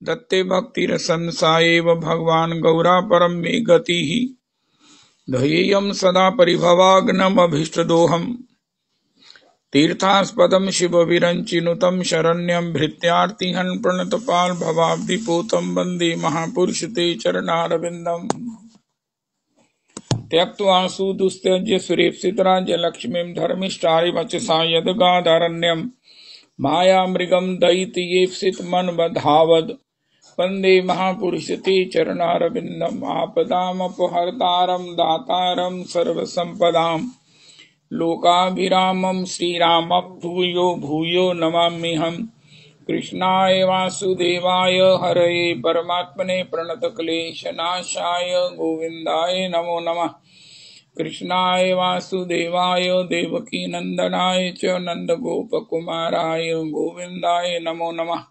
दत्ते भक्तिरसं सा एव भगवान् गौरा परं मे गतिः ध्येयं सदा परिभवाग्नमभीष्टदोहम् तीर्थास्पदं शिवविरञ्चिनुतं शरण्यं भृत्यार्तिहन् प्रणतपाल भवाब्धिपूतं वन्दे महापुरुष ते चरणारविन्दम् त्यक्त्वा सुदुस्त्यज्य सुरेप्सितराज्यलक्ष्मीं धर्मिष्ठारिवचसा यद्गादारण्यं मायामृगं दयितयेप्सितमन्वधावद् वन्दे महापुरुष ते चरणारविन्दम् आपदामपहर्तारं दातारं सर्वसम्पदाम् लोकाभिरामं श्रीरामं भूयो भूयो नमाम्यहम् कृष्णाय वासुदेवाय हरये परमात्मने प्रणतक्लेशनाशाय गोविन्दाय नमो नमः कृष्णाय वासुदेवाय देवकीनन्दनाय च नन्दगोपकुमाराय गोविन्दाय नमो नमः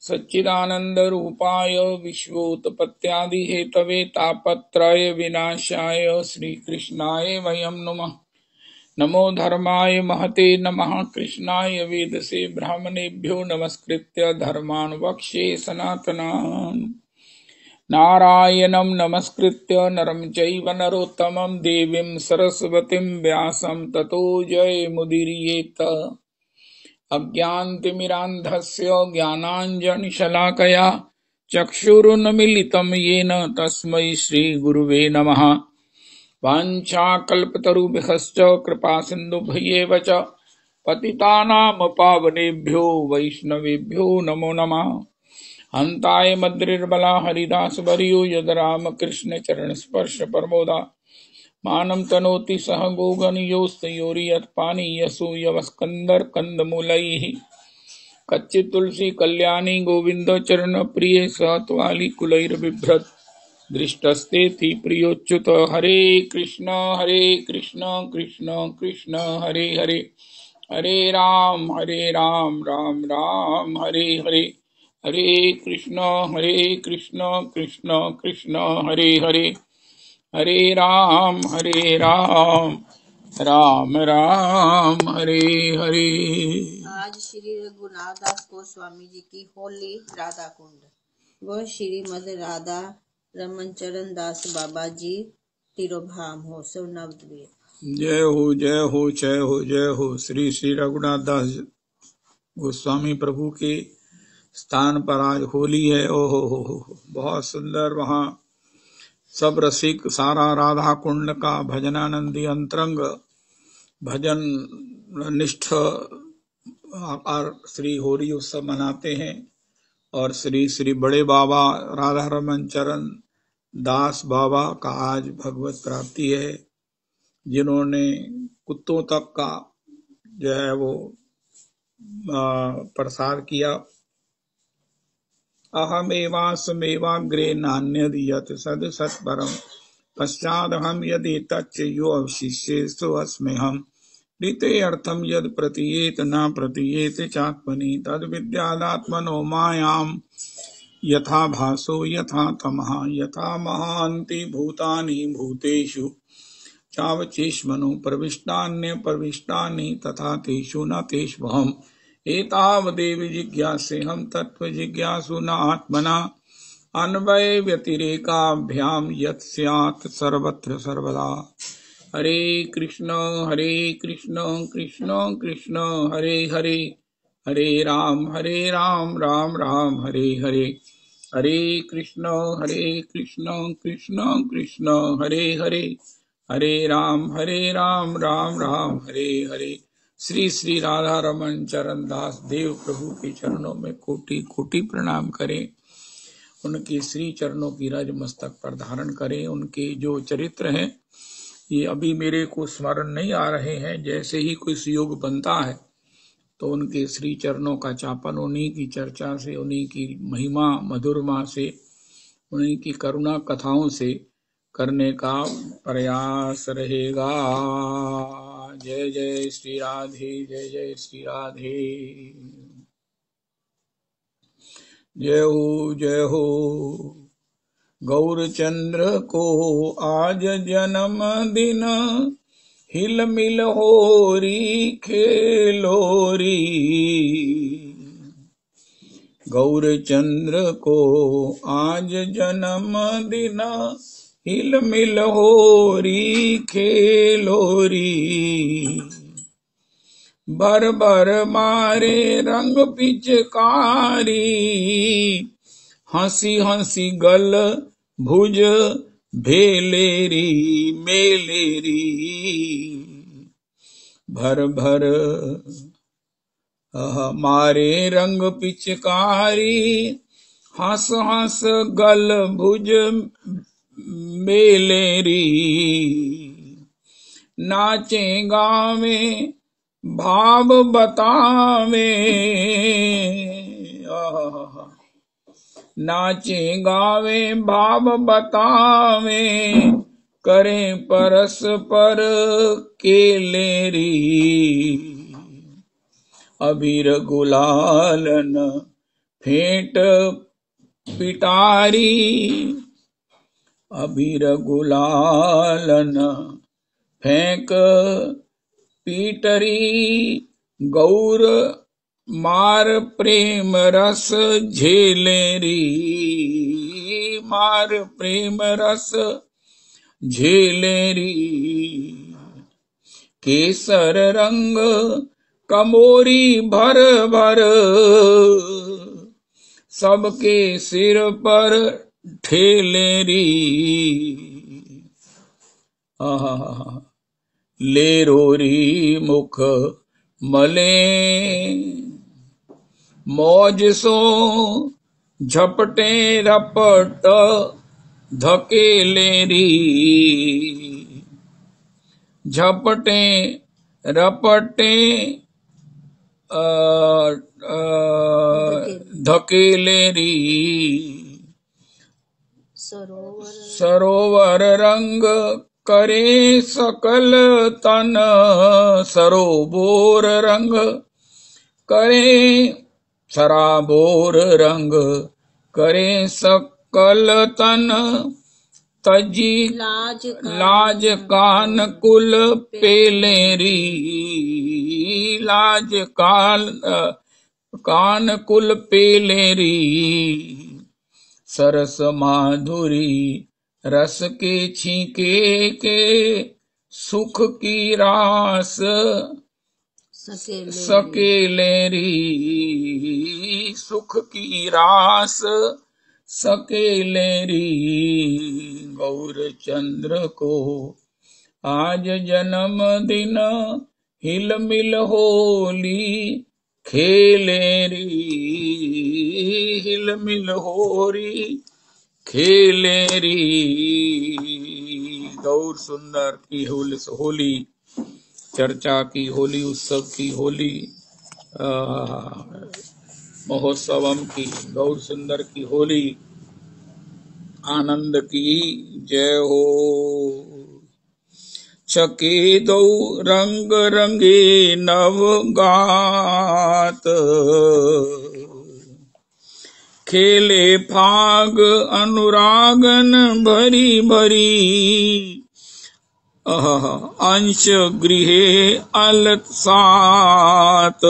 सच्चिदानन्दरूपाय विश्वोत्पत्त्यादिहेतवे तापत्रय विनाशाय श्रीकृष्णाय वयं नुमः नमो धर्माय महते नमः कृष्णाय वेदसे ब्राह्मणेभ्यो नमस्कृत्य धर्मान् वक्ष्ये सनातनान् नारायणं नमस्कृत्य नरं चैव नरोत्तमं देवीं सरस्वतीं व्यासं ततो जयमुदीरयेत् अज्ञानतिमिरान्धस्य ज्ञानाञ्जनशलाकया चक्षुरुन्मीलितं येन तस्मै श्रीगुरुवे नमः वाञ्छाकल्पतरुभ्यश्च कृपासिन्धुभ्येव च पतितानां पावनेभ्यो वैष्णवेभ्यो नमो नमः हन्ताय मद्रिर्बला हरिदासवर्यो यद्रामकृष्ण चरणस्पर्श परमोदा मानं तनोति सह गोगणयोस्तयोर्यत्पानीयसो यवस्कन्दर कंदमूलैः कच्चित् तुलसी कल्याणी गोविंद चरण प्रिय सहत्वाली कुलैर्बिभ्रत् दृष्टस्ते थी प्रियोच्युत हरे कृष्ण कृष्ण कृष्ण हरे हरे हरे राम राम राम हरे हरे हरे कृष्ण कृष्ण कृष्ण हरे हरे हरे राम राम राम हरे हरे। आज श्री रघुनाथ दास गोस्वामी जी की होली राधा कुंड व श्रीमद राधा रमन चरण दास बाबा जी तिरुभाम हो सब नवद्वीप। जय हो जय हो जय हो जय हो। श्री श्री रघुनाथ दास गोस्वामी प्रभु के स्थान पर आज होली है। ओहो हो बहुत सुंदर। वहाँ सब रसिक सारा राधा कुंड का भजनानंदी अंतरंग भजन निष्ठ श्री होली उत्सव मनाते हैं। और श्री श्री बड़े बाबा राधा रमन चरण दास बाबा का आज भगवत प्राप्ति है, जिन्होंने कुत्तों तक का जो है वो प्रसार किया। अहमेवास्मेवाग्रे नान्यद् यत् सद् सत्परम् पश्चादहं यदि तच्च यो अवशिष्येषु अस्म्यहम् ऋते अर्थम यद प्रतीयेत न प्रतीयेत चात्मनि तद विद्यादात्मनो मायाम यथा भासो यथा तमः यथा महान्ति भूतानि भूतेषु चावचेष्मनो प्रविष्टान्य प्रविष्टानि तथा तेषु न तेष्वहम् एतावदेव जिज्ञासेहम् तत्त्व जिज्ञासु न आत्मना अन्वय व्यतिरेकाभ्याम यत् स्यात् सर्वत्र सर्वदा। हरे कृष्ण कृष्ण कृष्ण हरे हरे हरे राम राम राम हरे हरे हरे कृष्ण कृष्ण कृष्ण हरे हरे हरे राम राम राम हरे हरे। श्री श्री राधा रमन चरण दास देव प्रभु के चरणों में कोटि कोटि प्रणाम करें। उनके श्री चरणों की रज मस्तक पर धारण करें। उनके जो चरित्र हैं ये अभी मेरे को स्मरण नहीं आ रहे हैं। जैसे ही कोई योग बनता है तो उनके श्री चरणों का चापन, उन्हीं की चर्चा से, उन्हीं की महिमा मधुरमा से, उन्हीं की करुणा कथाओं से करने का प्रयास रहेगा। जय जय श्री राधे, जय जय श्री राधे। जय हो गौरचंद्र को आज जन्म दिन हिल मिल होरी खेलोरी गौर चंद्र को आज जन्म दिन, हिल मिल होरी खेलोरी। बर बर मारे रंग पिचकारी, हंसी हंसी गल भुज भेलेरी मेलेरी। भर भर मारे रंग पिचकारी, हंस हंस गल भुज मेलेरी। नाचे गावे भाव बतावे, नाचे गावे भाव बतावे, करें परस्पर केलेरी। अबीर गुलालन फेंट पिटारी, अबीर गुलालन फेंक पीटरी। गौर मार प्रेम रस झेलेरी, मार प्रेम रस झेलेरी। केसर रंग कमोरी भर भर, सबके सिर पर ठेलेरी। ले रोरी मुख मले मौज सो, झपटे रपट धकेलेरी। झपटे रपटे धकेलेरी। सरोवर रंग करे सकल तन, सरोबोर रंग करे, सराबोर रंग करे सकल तन। तजी लाज कान कुल पेलेरी, लाज कान कुल पेलेरी। सरस माधुरी रस के छींके के, सुख की रास सकेलेरी। सुख की रास सकेलेरी। गौर चंद्र को आज जन्म दिन, हिल मिल होली खेलेरी। हिल मिल होरी खेलेरी। गौर सुंदर की होली, चर्चा की होली, उत्सव की होली, महोत्सवम की, गौर सुंदर की होली, आनंद की जय हो। छके दो रंग रंगे नव गात, खेले फाग अनुरागन भरी भरी। अंश गृहे अलत सात,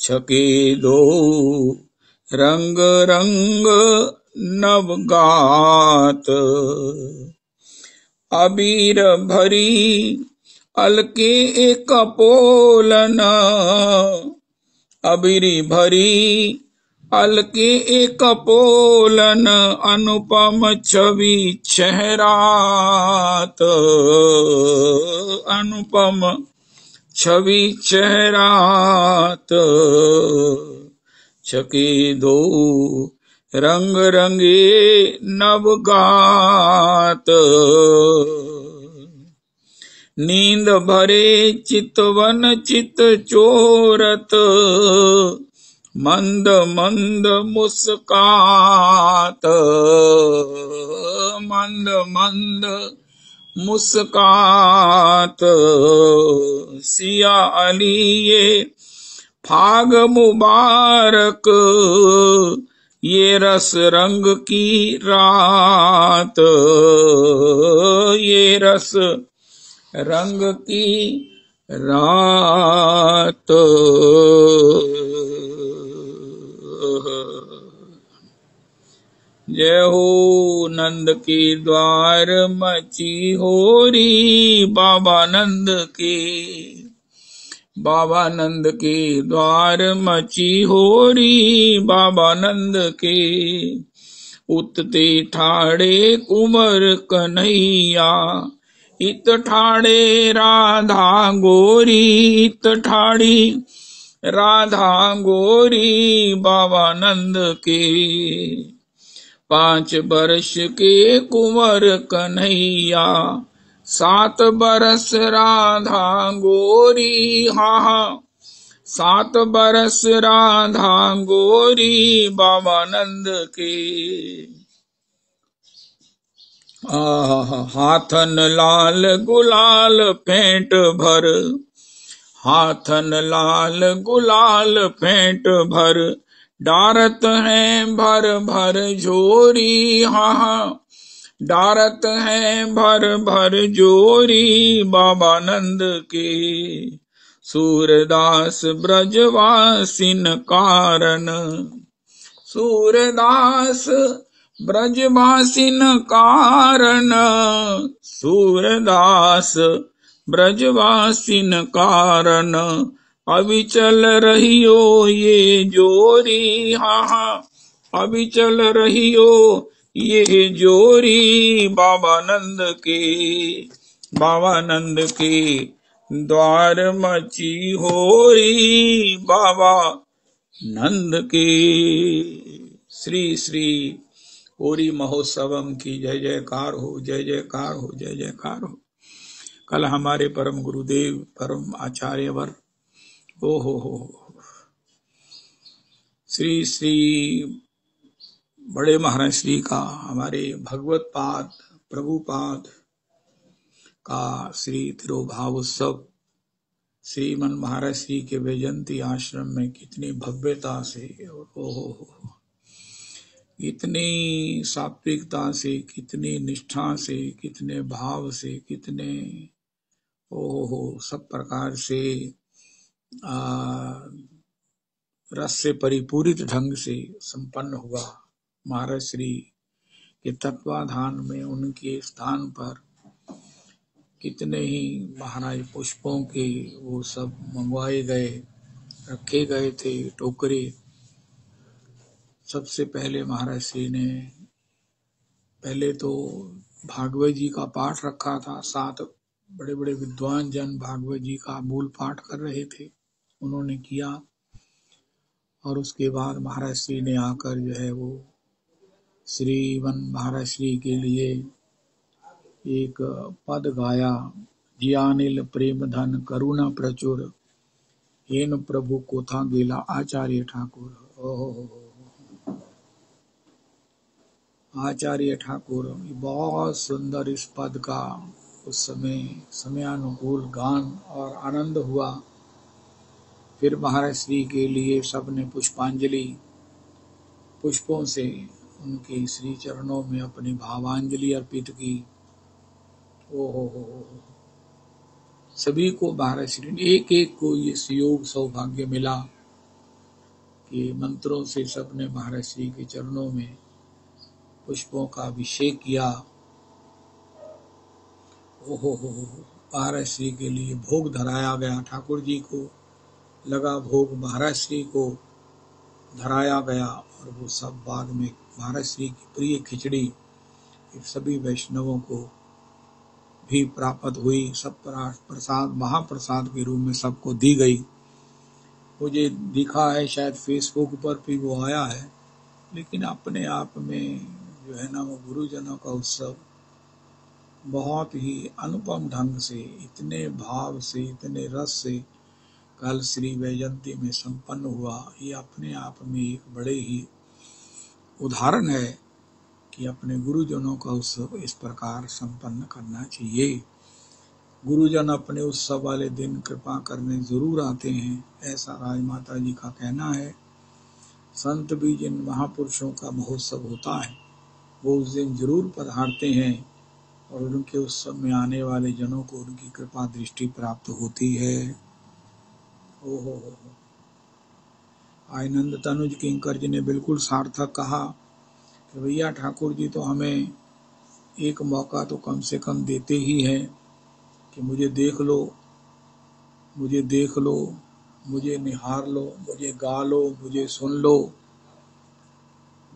छके दो रंग रंग नवगात। अबीर भरी अलके एक पोलन, अबीरी भरी अलके एक पोलन। अनुपम छवि चेहरात, अनुपम छवि चेहरात। छके दो रंग रंगे नवगात। नींद भरे चितवन चित चोरत, मंद मंद मुस्कात। मंद मंद मुस्कात। सिया अली ये फाग मुबारक, ये रस रंग की रात। ये रस रंग की रात। जय हो नंद के द्वार मची होरी, बाबा नंद के, बाबा नंद के द्वार मची होरी, बाबा नंद के। उतते ठाड़े कुंवर कन्हैया, इत ठाड़े राधा गोरी, इत ठाड़ी राधा गोरी, बाबा नंद के। 5 बरस के कुंवर कन्हैया, 7 बरस राधा गोरी, हाँ 7 बरस राधा गोरी, बाबा नंद के। हाथन लाल गुलाल फेंट भर, हाथन लाल गुलाल फेंट भर, डारत हैं भर भर झोरी, हाँ डारत हैं भर भर जोरी, बाबा नंद के। सूरदास ब्रजवासिन कारण, सूरदास ब्रजवासिन कारण, सूरदास ब्रजवासिन कारण, अविचल रहियो ये जोरी, हाँ अविचल रहियो ये जोरी, बाबा नंद के, बाबा नंद के द्वार मची होरी, बाबा नंद के। श्री श्री होरी महोत्सवम की जय जयकार हो, जय जयकार हो, जय जयकार हो। कल हमारे परम गुरुदेव परम आचार्यवर हो श्री श्री बड़े महाराज श्री का, हमारे भगवत पाद प्रभुपाद का श्री तिरोभाव उत्सव श्रीमन महाराज श्री के वैजयंती आश्रम में कितनी भव्यता से, कितनी सात्विकता से, कितनी निष्ठा से, कितने भाव से, कितने सब प्रकार से रस से परिपूरित ढंग से संपन्न हुआ। महाराज श्री के तत्वाधान में उनके स्थान पर कितने ही महाराज पुष्पों के वो सब मंगवाए गए, रखे गए थे टोकरे। सबसे पहले महाराज श्री ने पहले तो भागवत जी का पाठ रखा था। 7 बड़े बड़े विद्वान जन भागवत जी का मूल पाठ कर रहे थे, उन्होंने किया। और उसके बाद महाराज श्री ने आकर जो है वो श्रीमन महाराज श्री के लिए एक पद गाया, जियानिल प्रेम धन करुणा प्रचुर, हेन प्रभु कोथा गेला आचार्य ठाकुर। आचार्य ठाकुर, बहुत सुंदर इस पद का उस समय समयानुकूल गान और आनंद हुआ। फिर महाराज श्री के लिए सबने पुष्पांजलि, पुष्पों से उनके श्री चरणों में अपनी भावांजलि अर्पित की। सभी को महाराज श्री ने एक एक को ये सुयोग सौभाग्य मिला कि मंत्रों से सबने महाराज श्री के चरणों में पुष्पों का अभिषेक किया। महाराज श्री के लिए भोग धराया गया, ठाकुर जी को लगा भोग महाराज श्री को धराया गया। और वो सब बाद में महाराज श्री की प्रिय खिचड़ी सभी वैष्णवों को भी प्राप्त हुई। सब प्रसाद महाप्रसाद के रूप में सबको दी गई। मुझे दिखा है शायद फेसबुक पर भी वो आया है, लेकिन अपने आप में जो है ना वो गुरुजनों का उत्सव बहुत ही अनुपम ढंग से, इतने भाव से, इतने रस से कल श्री वैजयंती में संपन्न हुआ। ये अपने आप में एक बड़े ही उदाहरण है कि अपने गुरुजनों का उत्सव इस प्रकार संपन्न करना चाहिए। गुरुजन अपने उत्सव वाले दिन कृपा करने जरूर आते हैं, ऐसा राजमाता जी का कहना है। संत भी जिन महापुरुषों का महोत्सव होता है वो उस दिन जरूर पधारते हैं और उनके उत्सव में आने वाले जनों को उनकी कृपा दृष्टि प्राप्त होती है। आज नंद तनुज किंकर जी ने बिल्कुल सार्थक कहा कि भैया ठाकुर जी तो हमें एक मौका तो कम से कम देते ही हैं कि मुझे देख लो, मुझे देख लो, मुझे निहार लो, मुझे गा लो, मुझे सुन लो,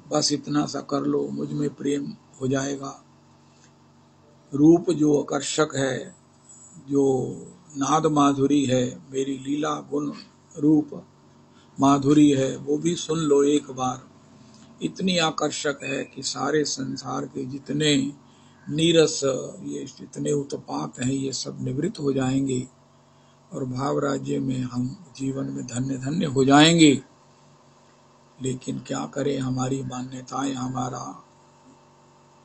बस इतना सा कर लो, मुझ में प्रेम हो जाएगा। रूप जो आकर्षक है, जो नाद माधुरी है, मेरी लीला गुण रूप माधुरी है, वो भी सुन लो एक बार। इतनी आकर्षक है कि सारे संसार के जितने नीरस, ये जितने उत्पात हैं, ये सब निवृत्त हो जाएंगे और भाव राज्य में हम जीवन में धन्य धन्य हो जाएंगे। लेकिन क्या करें, हमारी मान्यताएं, हमारा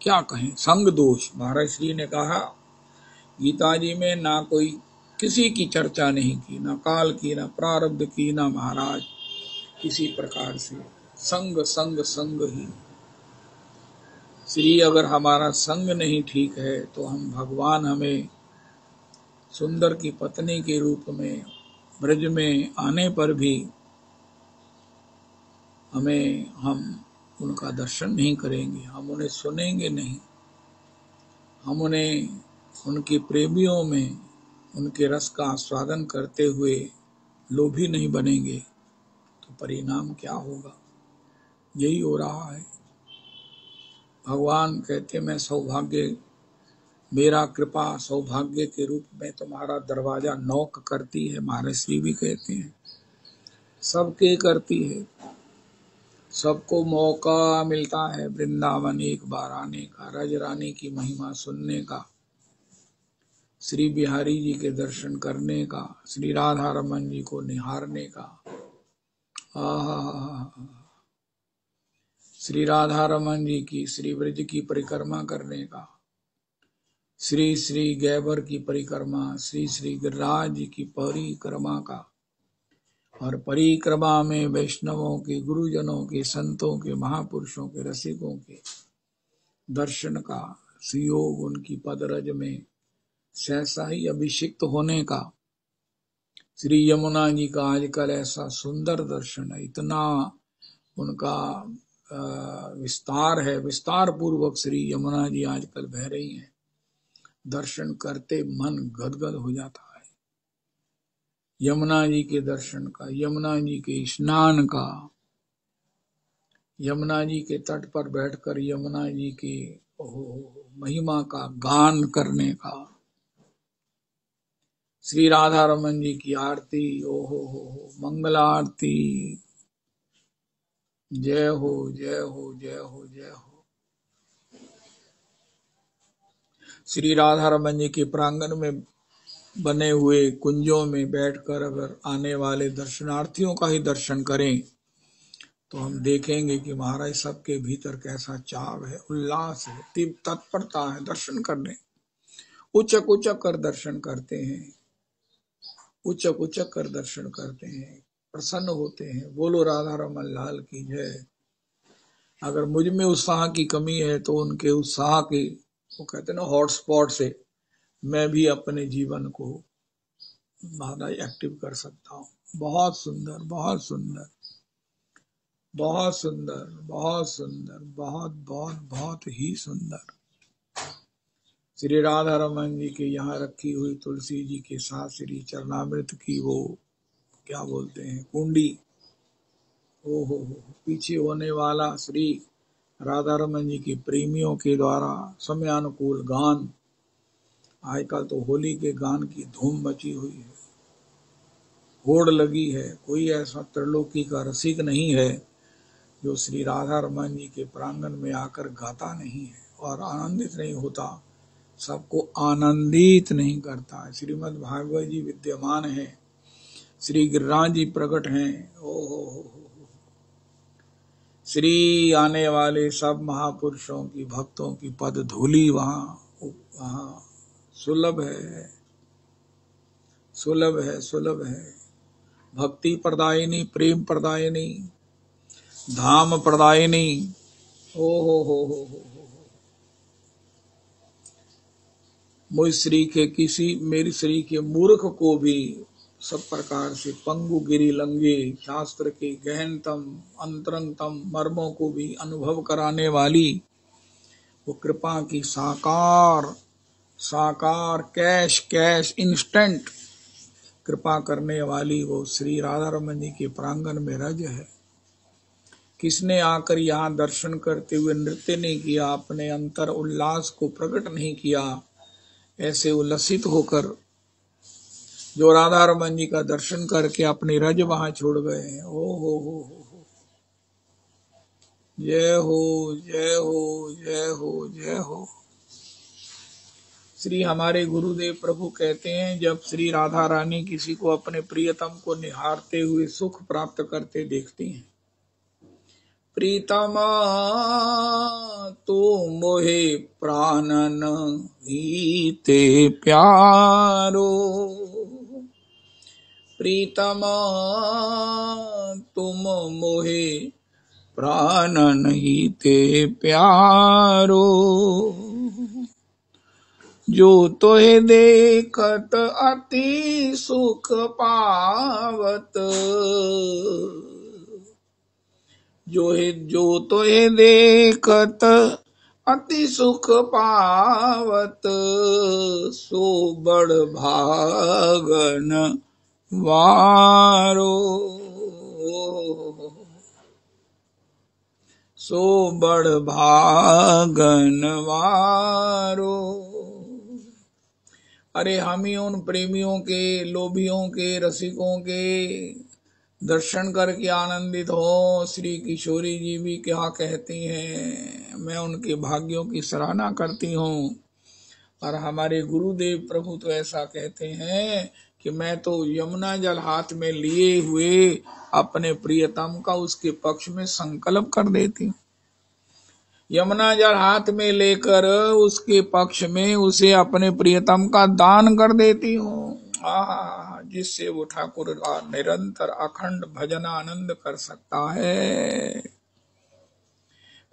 क्या कहें, संग दोष। महाराज श्री ने कहा गीता जी में, ना कोई किसी की चर्चा नहीं की, ना काल की, ना प्रारब्ध की, ना महाराज किसी प्रकार से। संग संग संग ही। श्री अगर हमारा संग नहीं ठीक है तो हम भगवान हमें सुंदर की पत्नी के रूप में ब्रज में आने पर भी हम उनका दर्शन नहीं करेंगे, हम उन्हें सुनेंगे नहीं, हम उन्हें उनके प्रेमियों में उनके रस का आस्वादन करते हुए लोभी नहीं बनेंगे, तो परिणाम क्या होगा? यही हो रहा है। भगवान कहते मैं सौभाग्य, मेरा कृपा सौभाग्य के रूप में तुम्हारा दरवाजा नॉक करती है। महाराज श्री भी कहते हैं सबके करती है, सबको मौका मिलता है वृंदावन एक बार आने का, रज रानी की महिमा सुनने का, श्री बिहारी जी के दर्शन करने का, श्री राधा रमन जी को निहारने का। श्री राधा रमन जी की श्री ब्रज की परिक्रमा करने का, श्री श्री गैबर की परिक्रमा, श्री श्री गिरिराज जी की परिक्रमा का, और परिक्रमा में वैष्णवों के, गुरुजनों के, संतों के, महापुरुषों के, रसिकों के दर्शन का, सुयोग उनकी पदरज में सहसा ही अभिषिक्त होने का। श्री यमुना जी का आजकल ऐसा सुंदर दर्शन है, इतना उनका विस्तार है, विस्तार पूर्वक श्री यमुना जी आजकल बह रही हैं। दर्शन करते मन गदगद हो जाता है। यमुना जी के दर्शन का, यमुना जी के स्नान का, यमुना जी के तट पर बैठकर यमुना जी की महिमा का गान करने का, श्री राधा रमन जी की आरती, मंगल आरती, जय हो जय हो जय हो जय हो। श्री राधा रमन जी के प्रांगण में बने हुए कुंजों में बैठकर अगर आने वाले दर्शनार्थियों का ही दर्शन करें तो हम देखेंगे कि महाराज सबके भीतर कैसा चाव है, उल्लास है, तीव्र तत्परता है दर्शन करने। उचक उचक कर दर्शन करते हैं, उचक उचक कर दर्शन करते हैं, प्रसन्न होते हैं। बोलो राधा रमन लाल की जय। अगर मुझ में उत्साह की कमी है तो उनके उत्साह के, वो कहते हैं ना, हॉटस्पॉट से मैं भी अपने जीवन को महाराज एक्टिव कर सकता हूँ। बहुत सुंदर, बहुत सुंदर, बहुत सुंदर, बहुत सुंदर, बहुत बहुत बहुत ही सुंदर। श्री राधा रमन जी के यहाँ रखी हुई तुलसी जी के साथ श्री चरणामृत की वो क्या बोलते हैं, कुंडी, हो पीछे होने वाला श्री राधा रमन जी के प्रेमियों के द्वारा समयानुकूल गान। आजकल तो होली के गान की धूम मची हुई है, होड़ लगी है। कोई ऐसा त्रिलोकी का रसिक नहीं है जो श्री राधा रमन जी के प्रांगण में आकर गाता नहीं है और आनंदित नहीं होता, सबको आनंदित नहीं करता है। श्रीमद् भागवत जी विद्यमान है, श्री गिरिराज जी प्रकट हैं। श्री आने वाले सब महापुरुषों की, भक्तों की पद धूली वहां सुलभ है, सुलभ है, सुलभ है। भक्ति प्रदायिनी, प्रेम प्रदायिनी, धाम प्रदायिनी। हो मुझ श्री के किसी, मेरी श्री के मूर्ख को भी सब प्रकार से पंगु गिरी लंगे, शास्त्र के गहनतम अंतरंगतम मर्मों को भी अनुभव कराने वाली वो कृपा की साकार कैश कैश इंस्टेंट कृपा करने वाली वो श्री राधा रमन जी के प्रांगण में रज है। किसने आकर यहाँ दर्शन करते हुए नृत्य नहीं किया, अपने अंतर उल्लास को प्रकट नहीं किया, ऐसे उल्लसित होकर जो राधा रमन जी का दर्शन करके अपनी रज वहां छोड़ गए हैं। ओ हो जय हो जय हो जय हो जय हो। श्री हमारे गुरुदेव प्रभु कहते हैं, जब श्री राधा रानी किसी को अपने प्रियतम को निहारते हुए सुख प्राप्त करते देखती हैं, प्रीतमा तो मोहे प्राणन हीते प्यारो, प्रीतमा तुम मोहे प्राणन हीते प्यारो, जो तोहे देखत अति सुख पावत, जो तोहे देखत अति सुख पावत, सो बड़ भागन वारो, सो बड़ भागन वारो। अरे हम ही उन प्रेमियों के, लोभियों के, रसिकों के दर्शन करके आनंदित हो। श्री किशोरी जी भी क्या कहती हैं, मैं उनके भाग्यों की सराहना करती हूँ। और हमारे गुरुदेव प्रभु तो ऐसा कहते हैं कि मैं तो यमुना जल हाथ में लिए हुए अपने प्रियतम का उसके पक्ष में संकल्प कर देती हूँ। यमुना जल हाथ में लेकर उसके पक्ष में उसे अपने प्रियतम का दान कर देती हूँ। जिससे वो ठाकुर का निरंतर अखंड भजन आनंद कर सकता है।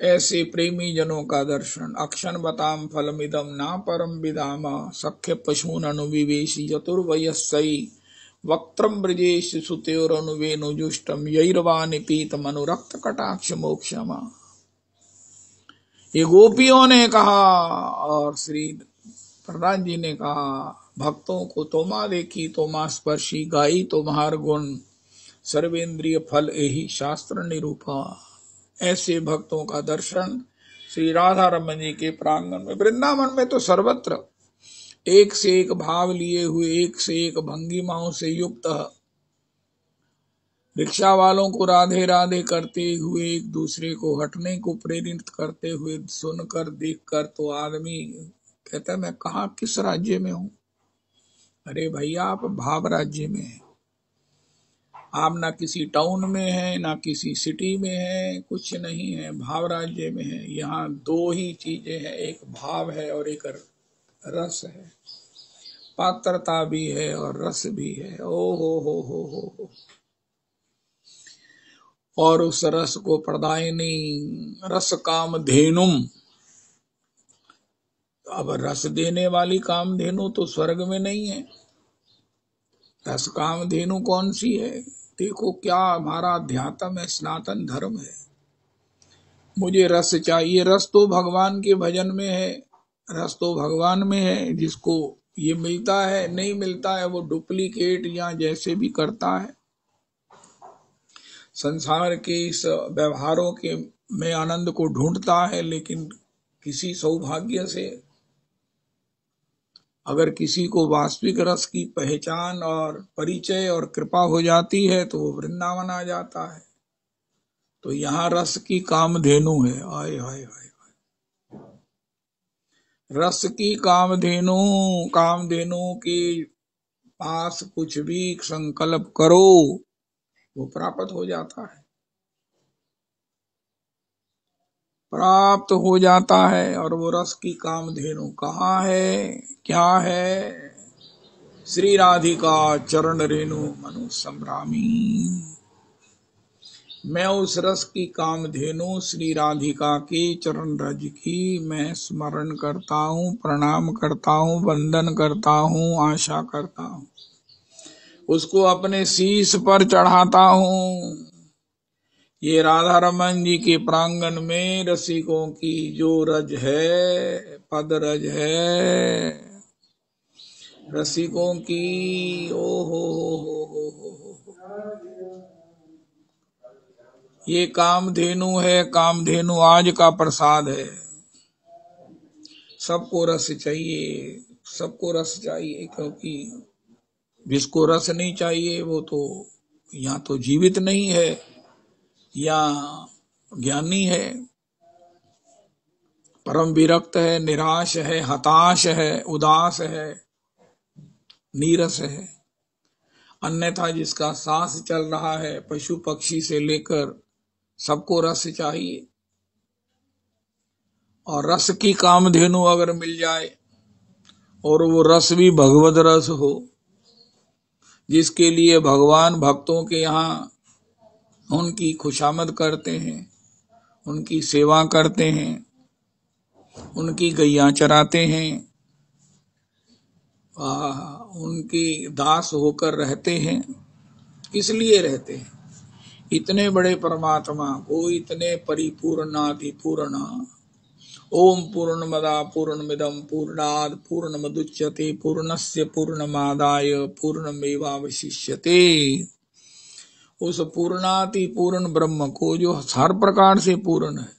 ऐसे प्रेमी जनों का दर्शन अक्षण बताम फलमिदम ना परम विदामा, सख्य पशून अनुविवेशी चतुर्वयस्सई वक्त्रम ब्रजेश सुत्योर अनुवेनुजुष्टम यैर्वा निपीतम अनुरक्त कटाक्ष मोक्षमा। ये गोपियों ने कहा और श्री प्रहलाद जी ने कहा, भक्तों को तोमा देखी तोमा स्पर्शी, गाई तुम्हार गुण सर्वेंद्रिय फल यही शास्त्र निरूपा। ऐसे भक्तों का दर्शन श्री राधा रमन जी के प्रांगण में, वृंदावन में तो सर्वत्र एक से एक भाव लिए हुए, एक से एक भंगिमाओं से युक्त, रिक्शा वालों को राधे राधे करते हुए, एक दूसरे को हटने को प्रेरित करते हुए सुनकर देखकर तो आदमी कहता है मैं कहाँ किस राज्य में हूँ। अरे भैया आप भाव राज्य में हैं, आप ना किसी टाउन में है ना किसी सिटी में है, कुछ नहीं है, भाव राज्य में है। यहाँ दो ही चीजें हैं, एक भाव है और एक रस है, पात्रता भी है और रस भी है। ओ हो। और उस रस को प्रदायिनी रस काम धेनुम, अब रस देने वाली कामधेनु तो स्वर्ग में नहीं है। रस कामधेनु कौन सी है? देखो क्या हमारा अध्यात्म है, सनातन धर्म है। मुझे रस चाहिए, रस तो भगवान के भजन में है, रस तो भगवान में है। जिसको ये मिलता है नहीं मिलता है वो डुप्लीकेट या जैसे भी करता है। संसार के इस व्यवहारों के में आनंद को ढूंढता है, लेकिन किसी सौभाग्य से अगर किसी को वास्तविक रस की पहचान और परिचय और कृपा हो जाती है तो वो वृंदावन आ जाता है। तो यहाँ रस की कामधेनु है। आय हाय हाय, रस की कामधेनु के पास कुछ भी संकल्प करो वो प्राप्त हो जाता है, प्राप्त हो जाता है। और वो रस की कामधेनु कहाँ है, क्या है? श्री राधिका चरण रेणु मनु संभ्रामी। मैं उस रस की कामधेनु श्री राधिका के चरण रज की मैं स्मरण करता हूँ, प्रणाम करता हूँ, वंदन करता हूँ, आशा करता हूँ। उसको अपने शीश पर चढ़ाता हूँ। ये राधा रमन जी के प्रांगण में रसिकों की जो रज है, पद रज है रसिकों की, ओ हो। ये कामधेनु है, कामधेनु आज का प्रसाद है। सबको रस चाहिए, सबको रस चाहिए, क्योंकि जिसको रस नहीं चाहिए वो तो या तो जीवित नहीं है या ज्ञानी है, परम विरक्त है, निराश है, हताश है, उदास है, नीरस है। अन्यथा जिसका सांस चल रहा है, पशु पक्षी से लेकर सबको रस चाहिए। और रस की कामधेनु अगर मिल जाए और वो रस भी भगवत रस हो, जिसके लिए भगवान भक्तों के यहाँ उनकी खुशामद करते हैं, उनकी सेवा करते हैं, उनकी गैया चराते हैं, उनके दास होकर रहते हैं। किस लिए रहते हैं? इतने बड़े परमात्मा को, इतने परिपूर्णादि पूर्णा, ओम पूर्णमदा पूर्णमिदं पूर्णात् पूर्णमुदच्यते पूर्णस्य पूर्णमादाय पूर्णमेवावशिष्यते। उस पूर्णाति पूर्ण ब्रह्म को, जो हर प्रकार से पूर्ण है,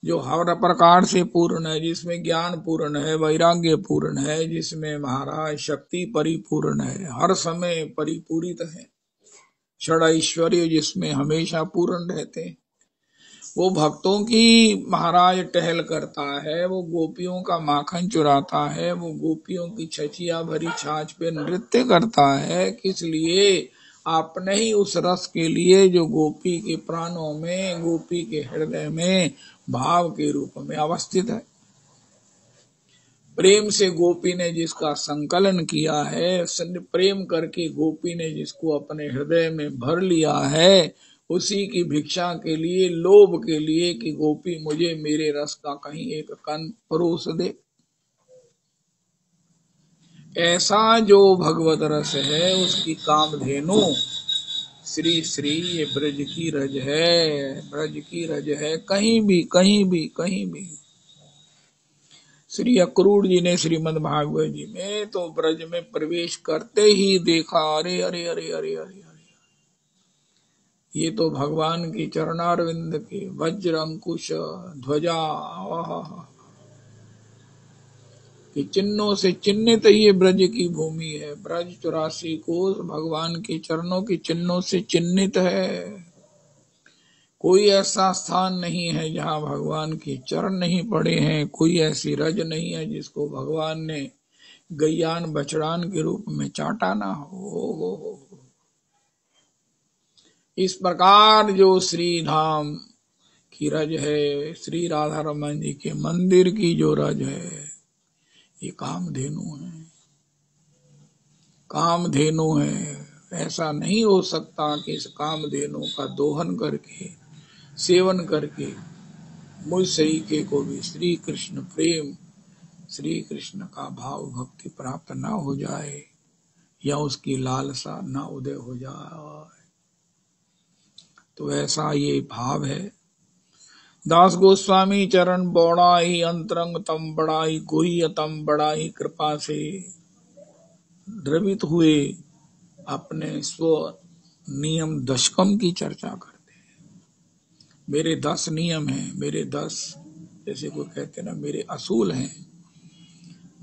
जो हर प्रकार से पूर्ण है, जिसमें ज्ञान पूर्ण है, वैराग्य पूर्ण है, जिसमें महाराज शक्ति परिपूर्ण है, हर समय परिपूरित है, षड ऐश्वर्य जिसमें हमेशा पूर्ण रहते हैं, वो भक्तों की महाराज टहल करता है, वो गोपियों का माखन चुराता है, वो गोपियों की छचिया भरी छाछ पे नृत्य करता है। किस लिए? आपने ही उस रस के लिए जो गोपी के प्राणों में, गोपी के हृदय में भाव के रूप में अवस्थित है। प्रेम से गोपी ने जिसका संकलन किया है, प्रेम करके गोपी ने जिसको अपने हृदय में भर लिया है, उसी की भिक्षा के लिए, लोभ के लिए कि गोपी मुझे मेरे रस का कहीं एक कण परोस दे। ऐसा जो भगवत रस है, उसकी कामधेनु श्री श्री ये ब्रज की रज है, ब्रज की रज है। कहीं भी कहीं भी कहीं भी श्री अक्रूर जी ने श्रीमद् भागवत जी में तो ब्रज में प्रवेश करते ही देखा, अरे अरे अरे अरे अरे अरे, ये तो भगवान की चरणारविंद के वज्र अंकुश ध्वजा कि चिन्हों से चिन्हित ये ब्रज की भूमि है। ब्रज 84 कोस भगवान के चरणों के चिन्हों से चिन्हित है। कोई ऐसा स्थान नहीं है जहां भगवान के चरण नहीं पड़े हैं, कोई ऐसी रज नहीं है जिसको भगवान ने गैयान बछड़ान के रूप में चाटा ना हो। इस प्रकार जो श्री धाम की रज है, श्री राधा रमन जी के मंदिर की जो रज है, ये कामधेनु है, कामधेनु है। ऐसा नहीं हो सकता कि इस कामधेनु का दोहन करके, सेवन करके मुझ सरीखे को भी श्री कृष्ण प्रेम, श्री कृष्ण का भाव भक्ति प्राप्त ना हो जाए या उसकी लालसा ना उदय हो जाए। तो ऐसा ये भाव है। दास गोस्वामी चरण बौड़ाई अंतरंग तम बड़ाई, गुह्यतम बड़ाई कृपा से द्रवित हुए अपने स्व नियम दशकम की चर्चा करते हैं। मेरे 10 नियम हैं, मेरे 10, जैसे कोई कहते ना, मेरे असूल हैं,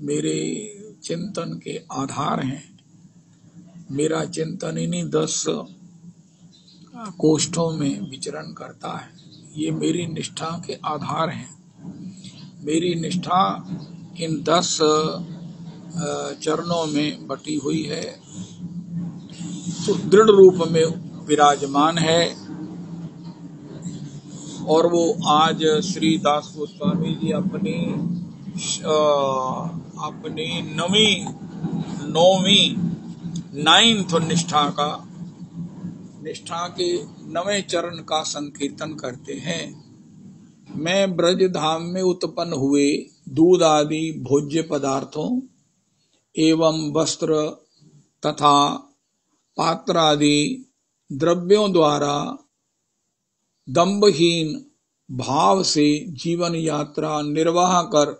मेरे चिंतन के आधार हैं। मेरा चिंतन इन्हीं 10 कोष्ठों में विचरण करता है। ये मेरी निष्ठा के आधार हैं। मेरी निष्ठा इन 10 चरणों में बटी हुई है, सुदृढ़ रूप में विराजमान है। और वो आज श्री दास गोस्वामी जी अपनी 9th निष्ठा के 9वें चरण का संकीर्तन करते हैं। मैं ब्रज धाम में उत्पन्न हुए दूध आदि भोज्य पदार्थों एवं वस्त्र तथा पात्र आदि द्रव्यों द्वारा दंभहीन भाव से जीवन यात्रा निर्वाह कर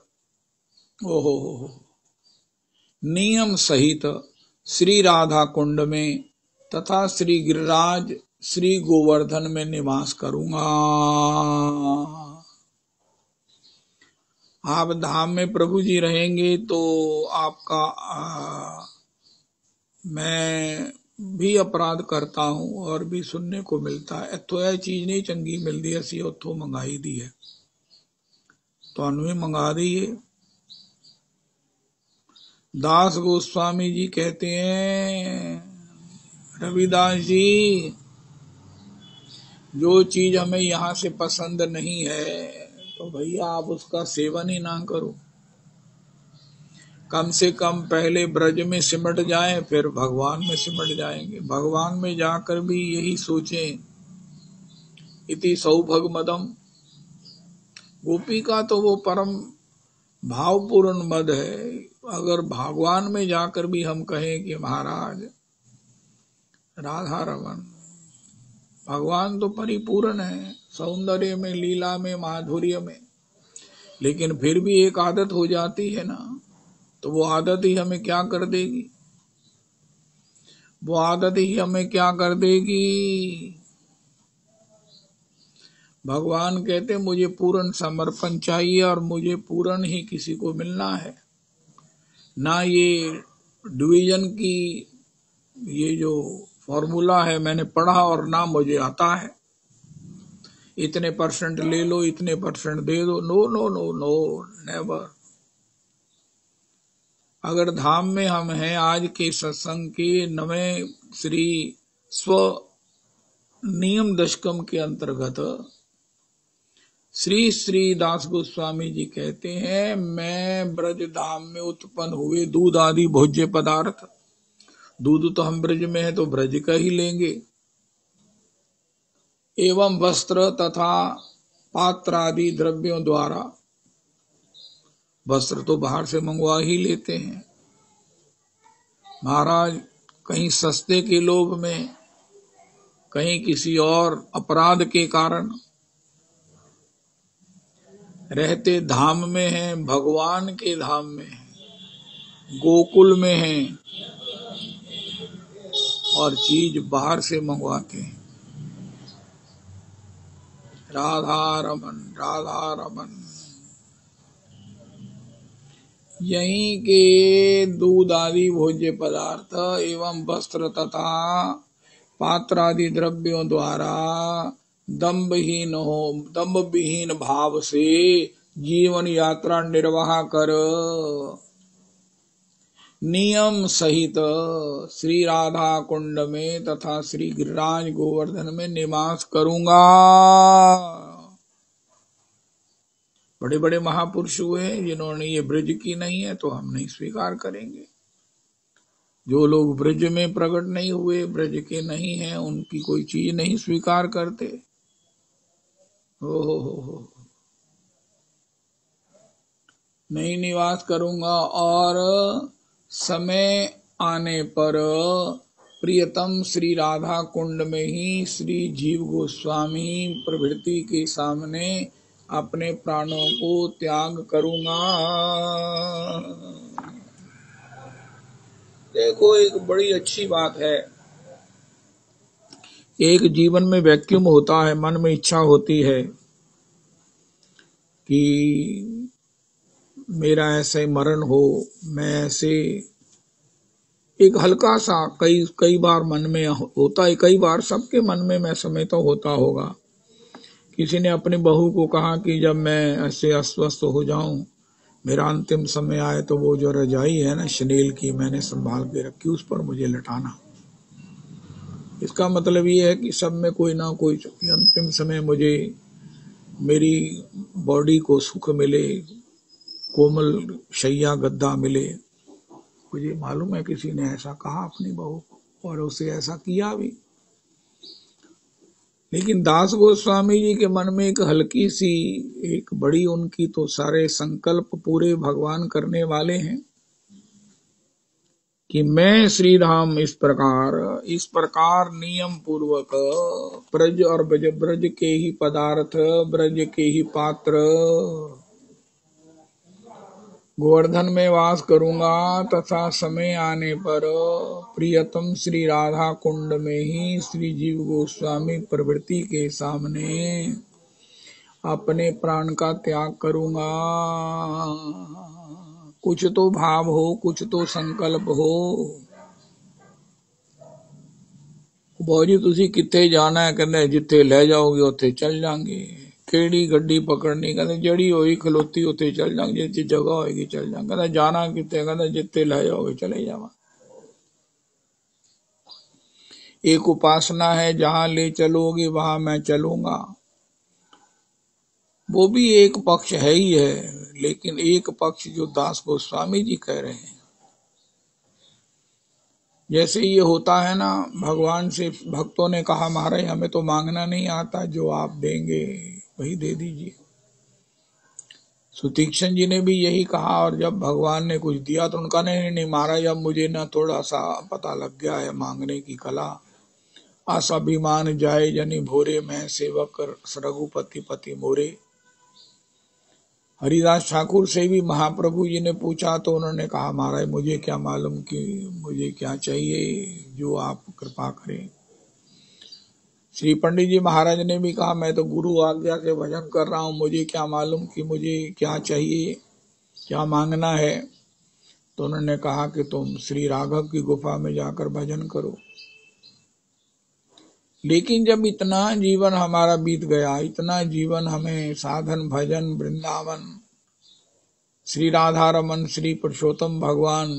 नियम सहित श्री राधा कुंड में तथा श्री गिरिराज श्री गोवर्धन में निवास करूंगा। आप धाम में प्रभु जी रहेंगे तो आपका मैं भी अपराध करता हूं और भी सुनने को मिलता है। तो यह चीज नहीं चंगी मिलती, असी उतो मंगाई दी है, तो भी मंगा दिए। दास गोस्वामी जी कहते हैं, रविदास जी, जो चीज हमें यहाँ से पसंद नहीं है तो भैया आप उसका सेवन ही ना करो। कम से कम पहले ब्रज में सिमट जाएं, फिर भगवान में सिमट जाएंगे। भगवान में जाकर भी यही सोचें, इति सौभग मदम। गोपी का तो वो परम भावपूर्ण मद है। अगर भगवान में जाकर भी हम कहें कि महाराज राधा रमन, भगवान तो परिपूर्ण है सौंदर्य में, लीला में, माधुर्य में, लेकिन फिर भी एक आदत हो जाती है ना, तो वो आदत ही हमें क्या कर देगी, वो आदत ही हमें क्या कर देगी। भगवान कहते मुझे पूर्ण समर्पण चाहिए और मुझे पूर्ण ही किसी को मिलना है। ना ये डिवीजन की ये जो फॉर्मूला है मैंने पढ़ा और ना मुझे आता है, इतने परसेंट ले लो, इतने परसेंट दे दो। No no no no, never. अगर धाम में हम हैं आज के सत्संग के 9वें श्री स्व नियम दशकम के अंतर्गत, श्री श्री दास गोस्वामी जी कहते हैं, मैं ब्रज धाम में उत्पन्न हुए दूध आदि भोज्य पदार्थ, दूध तो हम ब्रज में है तो ब्रज का ही लेंगे, एवं वस्त्र तथा पात्र आदि द्रव्यों द्वारा, वस्त्र तो बाहर से मंगवा ही लेते हैं महाराज, कहीं सस्ते के लोभ में, कहीं किसी और अपराध के कारण। रहते धाम में हैं, भगवान के धाम में हैं, गोकुल में हैं, और चीज बाहर से मंगवाते हैं। राधा रमन, राधा रमन। यहीं के दूध आदि भोज्य पदार्थ एवं वस्त्र तथा पात्र आदि द्रव्यों द्वारा दंभ विहीन भाव से जीवन यात्रा निर्वाह कर नियम सहित श्री राधा कुंड में तथा श्री गिरिराज गोवर्धन में निवास करूंगा। बड़े बड़े महापुरुष हुए जिन्होंने ये ब्रज की नहीं है तो हम नहीं स्वीकार करेंगे। जो लोग ब्रज में प्रकट नहीं हुए, ब्रज के नहीं हैं, उनकी कोई चीज नहीं स्वीकार करते। हो नहीं निवास करूंगा। और समय आने पर प्रियतम श्री राधा कुंड में ही श्री जीव गोस्वामी प्रभृति के सामने अपने प्राणों को त्याग करूंगा। देखो, एक बड़ी अच्छी बात है, एक जीवन में वैक्यूम होता है, मन में इच्छा होती है कि मेरा ऐसे मरण हो, मैं ऐसे, एक हल्का सा कई बार मन में होता है, कई बार सबके मन में मैं समझता होता होगा। किसी ने अपनी बहू को कहा कि जब मैं ऐसे अस्वस्थ हो जाऊं, मेरा अंतिम समय आए, तो वो जो रजाई है ना शनील की, मैंने संभाल के रखी, उस पर मुझे लटाना। इसका मतलब ये है कि सब में कोई ना कोई अंतिम समय मुझे मेरी बॉडी को सुख मिले, कोमल शैया गद्दा मिले। मुझे मालूम है किसी ने ऐसा कहा अपनी बहू को और उसे ऐसा किया भी। लेकिन दास गोस्वामी जी के मन में एक हल्की सी, एक बड़ी, उनकी तो सारे संकल्प पूरे भगवान करने वाले हैं कि मैं श्री धाम इस प्रकार नियम पूर्वक ब्रज और ब्रज के ही पदार्थ, ब्रज के ही पात्र, गोवर्धन में वास करूंगा तथा समय आने पर प्रियतम श्री राधा कुंड में ही श्री जीव गोस्वामी प्रवृत्ति के सामने अपने प्राण का त्याग करूंगा। कुछ तो भाव हो, कुछ तो संकल्प हो। बौजी तुसी किथे जाना है? कहते जिथे ले जाओगे उथे चल जाएंगे। केड़ी गड्डी पकड़नी? कहते जड़ी होई खलोती उथे चल जाएंगे, जिथे जगह होगी चल जाएंगे। कहते जाना किथे? कहते जिथे ले जाओगे चले जावा। एक उपासना है, जहां ले चलोगे वहां मैं चलूंगा। वो भी एक पक्ष है ही है, लेकिन एक पक्ष जो दास गोस्वामी जी कह रहे हैं, जैसे ये होता है ना, भगवान से भक्तों ने कहा महाराज हमें तो मांगना नहीं आता, जो आप देंगे वही दे दीजिए। सुतीक्षण जी ने भी यही कहा, और जब भगवान ने कुछ दिया तो उनका नहीं महाराज अब मुझे ना थोड़ा सा पता लग गया है मांगने की कला। असाभिमान जाए जनी भोरे, मैं सेवक रघुपति पति मोरे। हरिदास ठाकुर से भी महाप्रभु जी ने पूछा तो उन्होंने कहा महाराज मुझे क्या मालूम कि मुझे क्या चाहिए, जो आप कृपा करें। श्री पंडित जी महाराज ने भी कहा मैं तो गुरु आज्ञा से भजन कर रहा हूँ, मुझे क्या मालूम कि मुझे क्या चाहिए, क्या मांगना है। तो उन्होंने कहा कि तुम श्री राघव की गुफा में जाकर भजन करो। लेकिन जब इतना जीवन हमारा बीत गया, इतना जीवन हमें साधन भजन वृंदावन, श्री राधा रमन, श्री पुरुषोत्तम भगवान,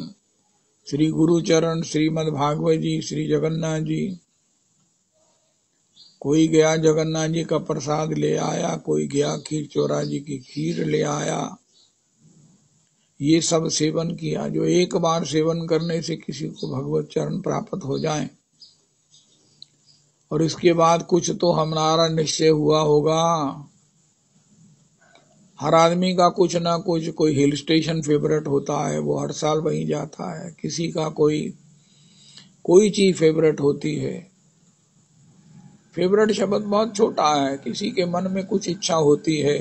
श्री गुरुचरण, श्रीमद् भागवत जी, श्री जगन्नाथ जी, कोई गया जगन्नाथ जी का प्रसाद ले आया, कोई गया खीर चोरा जी की खीर ले आया, ये सब सेवन किया। जो एक बार सेवन करने से किसी को भगवत चरण प्राप्त हो जाए, और इसके बाद कुछ तो हमारा निश्चय हुआ होगा। हर आदमी का कुछ ना कुछ कोई हिल स्टेशन फेवरेट होता है, वो हर साल वहीं जाता है। किसी का कोई चीज फेवरेट होती है। फेवरेट शब्द बहुत छोटा है, किसी के मन में कुछ इच्छा होती है।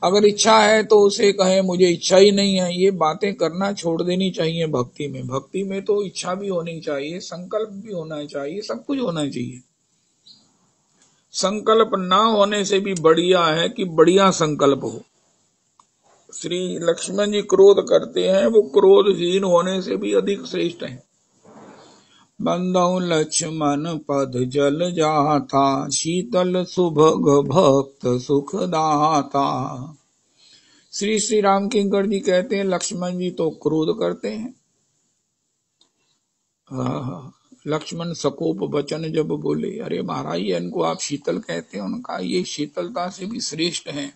अगर इच्छा है तो उसे कहें मुझे इच्छा ही नहीं है, ये बातें करना छोड़ देनी चाहिए। भक्ति में तो इच्छा भी होनी चाहिए, संकल्प भी होना चाहिए, सब कुछ होना चाहिए। संकल्प ना होने से भी बढ़िया है कि बढ़िया संकल्प हो। श्री लक्ष्मण जी क्रोध करते हैं, वो क्रोधहीन होने से भी अधिक श्रेष्ठ हैं। बंदौ लक्ष्मण पद जल जाता, शीतल सुभग भक्त सुख दाता। श्री राम किंकर जी कहते हैं लक्ष्मण जी तो क्रोध करते हैं। लक्ष्मण सकोप वचन जब बोले, अरे महाराज इनको आप शीतल कहते हैं, उनका ये शीतलता से भी श्रेष्ठ है।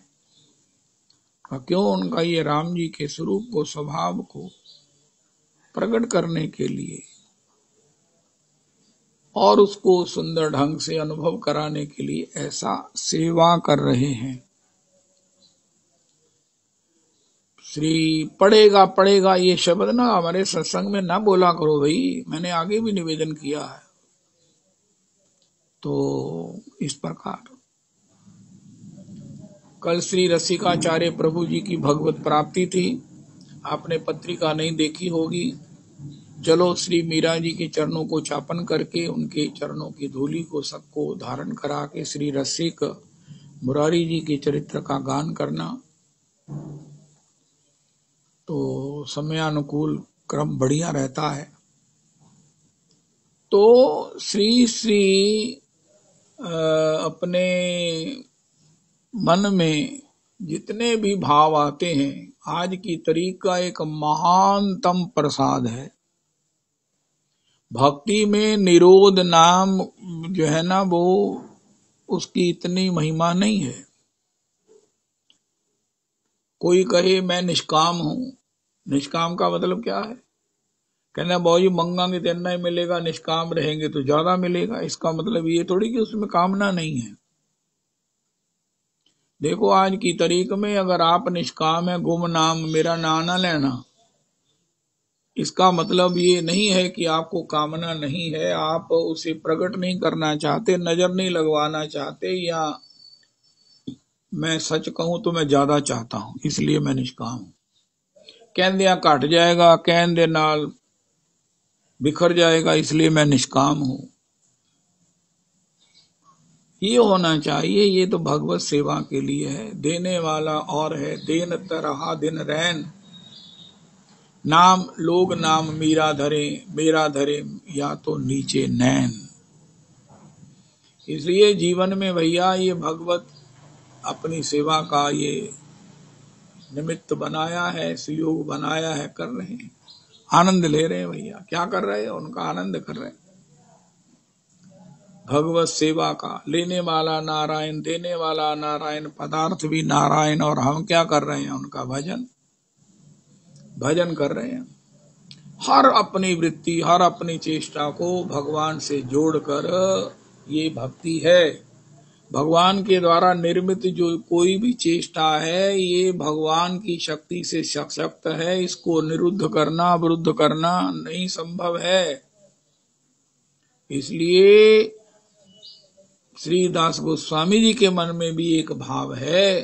क्यों? उनका ये राम जी के स्वरूप को, स्वभाव को प्रकट करने के लिए और उसको सुंदर ढंग से अनुभव कराने के लिए ऐसा सेवा कर रहे हैं। श्री पड़ेगा ये शब्द ना हमारे सत्संग में ना बोला करो भाई, मैंने आगे भी निवेदन किया है। तो इस प्रकार कल श्री रसिकाचार्य प्रभु जी की भगवत प्राप्ति थी, आपने पत्रिका नहीं देखी होगी। चलो श्री मीरा जी के चरणों को छापन करके उनके चरणों की धूलि को सबको धारण करा के श्री रसिक मुरारी जी के चरित्र का गान करना, तो समयानुकूल क्रम बढ़िया रहता है। तो श्री अपने मन में जितने भी भाव आते हैं, आज की तारीख का एक महानतम प्रसाद है। भक्ति में निरोध नाम जो है ना, वो उसकी इतनी महिमा नहीं है। कोई कहे मैं निष्काम हूं, निष्काम का मतलब क्या है? कहना बाबू मंगांगे तो इतना ही मिलेगा, निष्काम रहेंगे तो ज्यादा मिलेगा। इसका मतलब ये थोड़ी कि उसमें कामना नहीं है। देखो आज की तारीख में अगर आप निष्काम है, गुम नाम मेरा ना ना लेना, इसका मतलब ये नहीं है कि आपको कामना नहीं है, आप उसे प्रकट नहीं करना चाहते, नजर नहीं लगवाना चाहते, या मैं सच कहूं तो मैं ज्यादा चाहता हूं इसलिए मैं निष्काम हूं। कहंदिया घट जाएगा, कहन दे नाल बिखर जाएगा इसलिए मैं निष्काम हूं, ये होना चाहिए। ये तो भगवत सेवा के लिए है। देने वाला और है, देन तरहा दिन रैन, नाम लोग नाम मीरा धरे, मेरा धरे या तो नीचे नैन। इसलिए जीवन में भैया ये भगवत अपनी सेवा का ये निमित्त बनाया है, सुयोग बनाया है, कर रहे हैं, आनंद ले रहे हैं भैया। क्या कर रहे हैं? उनका आनंद कर रहे हैं भगवत सेवा का। लेने वाला नारायण, देने वाला नारायण, पदार्थ भी नारायण, और हम क्या कर रहे हैं? उनका भजन भजन कर रहे हैं। हर अपनी वृत्ति, हर अपनी चेष्टा को भगवान से जोड़कर ये भक्ति है। भगवान के द्वारा निर्मित जो कोई भी चेष्टा है ये भगवान की शक्ति से सशक्त है। इसको निरुद्ध करना, विरुद्ध करना नहीं संभव है। इसलिए श्री दास गोस्वामी जी के मन में भी एक भाव है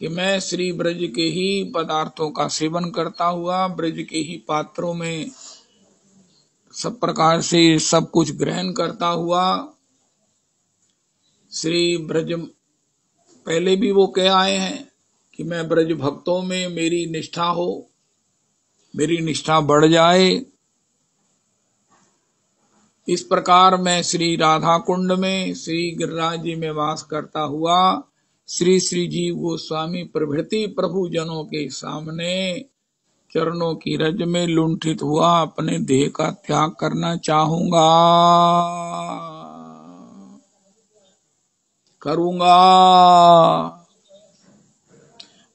कि मैं श्री ब्रज के ही पदार्थों का सेवन करता हुआ, ब्रज के ही पात्रों में सब प्रकार से सब कुछ ग्रहण करता हुआ, श्री ब्रज, पहले भी वो कह आए हैं कि मैं ब्रज भक्तों में मेरी निष्ठा हो, मेरी निष्ठा बढ़ जाए। इस प्रकार मैं श्री राधा कुंड में, श्री गिरिराज जी में वास करता हुआ श्री श्री जीव गोस्वामी प्रभृति प्रभु जनों के सामने चरणों की रज में लुंठित हुआ अपने देह का त्याग करना चाहूंगा, करूंगा।